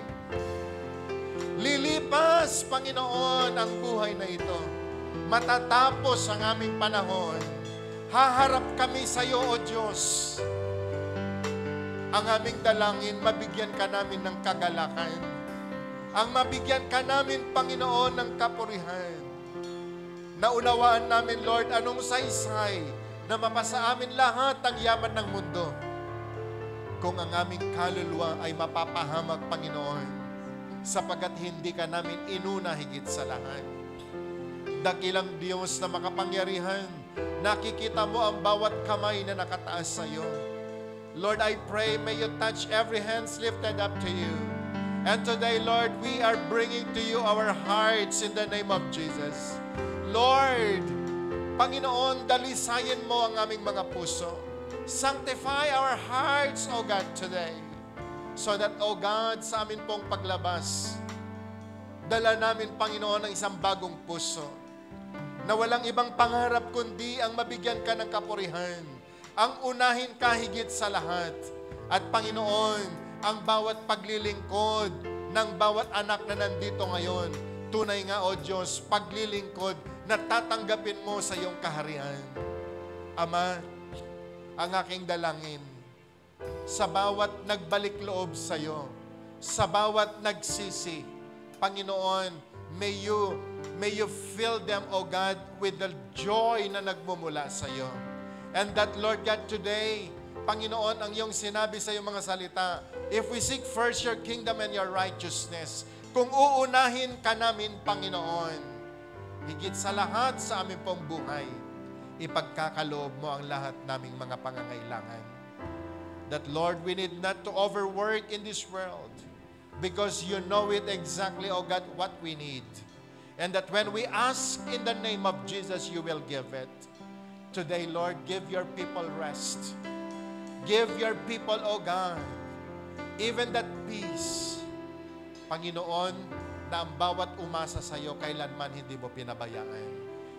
Lilipas, Panginoon, ang buhay na ito. Matatapos ang aming panahon. Haharap kami sa iyo, O Diyos. Ang aming dalangin, mabigyan ka namin ng kagalakan. Ang mabigyan ka namin, Panginoon, ng kapurihan. Naunawaan namin, Lord, anong saysay na mapasa amin lahat ang yaman ng mundo kung ang aming kaluluwa ay mapapahamak, Panginoon, sapagkat hindi ka namin inuna higit sa lahat. Dakilang Diyos na makapangyarihan, nakikita mo ang bawat kamay na nakataas sa iyo. Lord, I pray, may you touch every hands lifted up to you. And today, Lord, we are bringing to you our hearts in the name of Jesus. Lord, Panginoon, dalisayin mo ang aming mga puso. Sanctify our hearts, O God, today. So that, O God, sa amin pong paglabas, dala namin, Panginoon, ang isang bagong puso na walang ibang pangarap kundi ang mabigyan ka ng kapurihan, ang unahin ka higit sa lahat. At Panginoon, ang bawat paglilingkod ng bawat anak na nandito ngayon, tunay nga, O Diyos, paglilingkod na tatanggapin mo sa iyong kaharian. Ama, ang aking dalangin, sa bawat nagbalik loob sa iyo, sa bawat nagsisi, Panginoon, may you fill them, O God, with the joy na nagmumula sa iyo. And that, Lord God, today, Panginoon, ang iyong sinabi sa iyong mga salita, if we seek first your kingdom and your righteousness, kung uunahin ka namin, Panginoon, higit sa lahat sa aming pong buhay, ipagkakaloob mo ang lahat naming mga pangangailangan. That, Lord, we need not to overwork in this world because you know it exactly, O God, what we need. And that when we ask in the name of Jesus, you will give it. Today, Lord, give your people rest. Give your people, O God, even that peace, Panginoon, na ang bawat umasa sa iyo, kailanman hindi mo pinabayaan.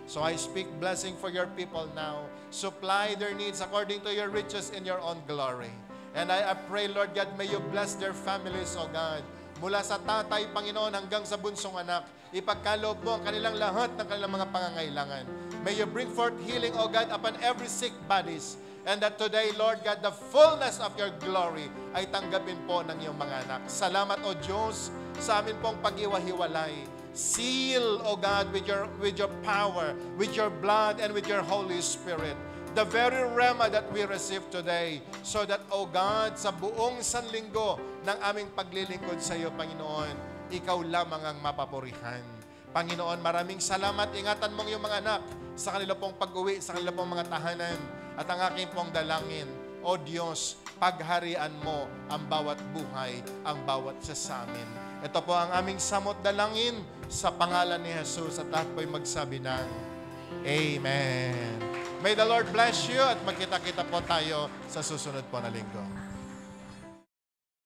So I speak blessing for your people now. Supply their needs according to your riches in your own glory. And I pray, Lord God, may you bless their families, O God. Mula sa tatay, Panginoon, hanggang sa bunsong anak, ipagkaloob mo ang kanilang lahat ng kanilang mga pangangailangan. May you bring forth healing, O God, upon every sick bodies. And that today, Lord God, the fullness of your glory ay tanggapin po ng iyong mga anak. Salamat, O Diyos, sa amin pong pag-iwa-hiwalay. Seal, O God, with your power, with your blood, and with your Holy Spirit, the very rema that we receive today, so that, O God, sa buong sanlinggo ng aming paglilingkod sa iyo, Panginoon, ikaw lamang ang mapapurihan. Panginoon, maraming salamat. Ingatan mong iyong mga anak sa kanila pong pag-uwi, sa kanila pong mga tahanan. At ang aking pong dalangin, O Diyos, pagharian mo ang bawat buhay, ang bawat isa sa amin. Ito po ang aming samot dalangin sa pangalan ni Jesus, at lahat po'y magsabi ng Amen. May the Lord bless you, at magkita-kita po tayo sa susunod po na linggo.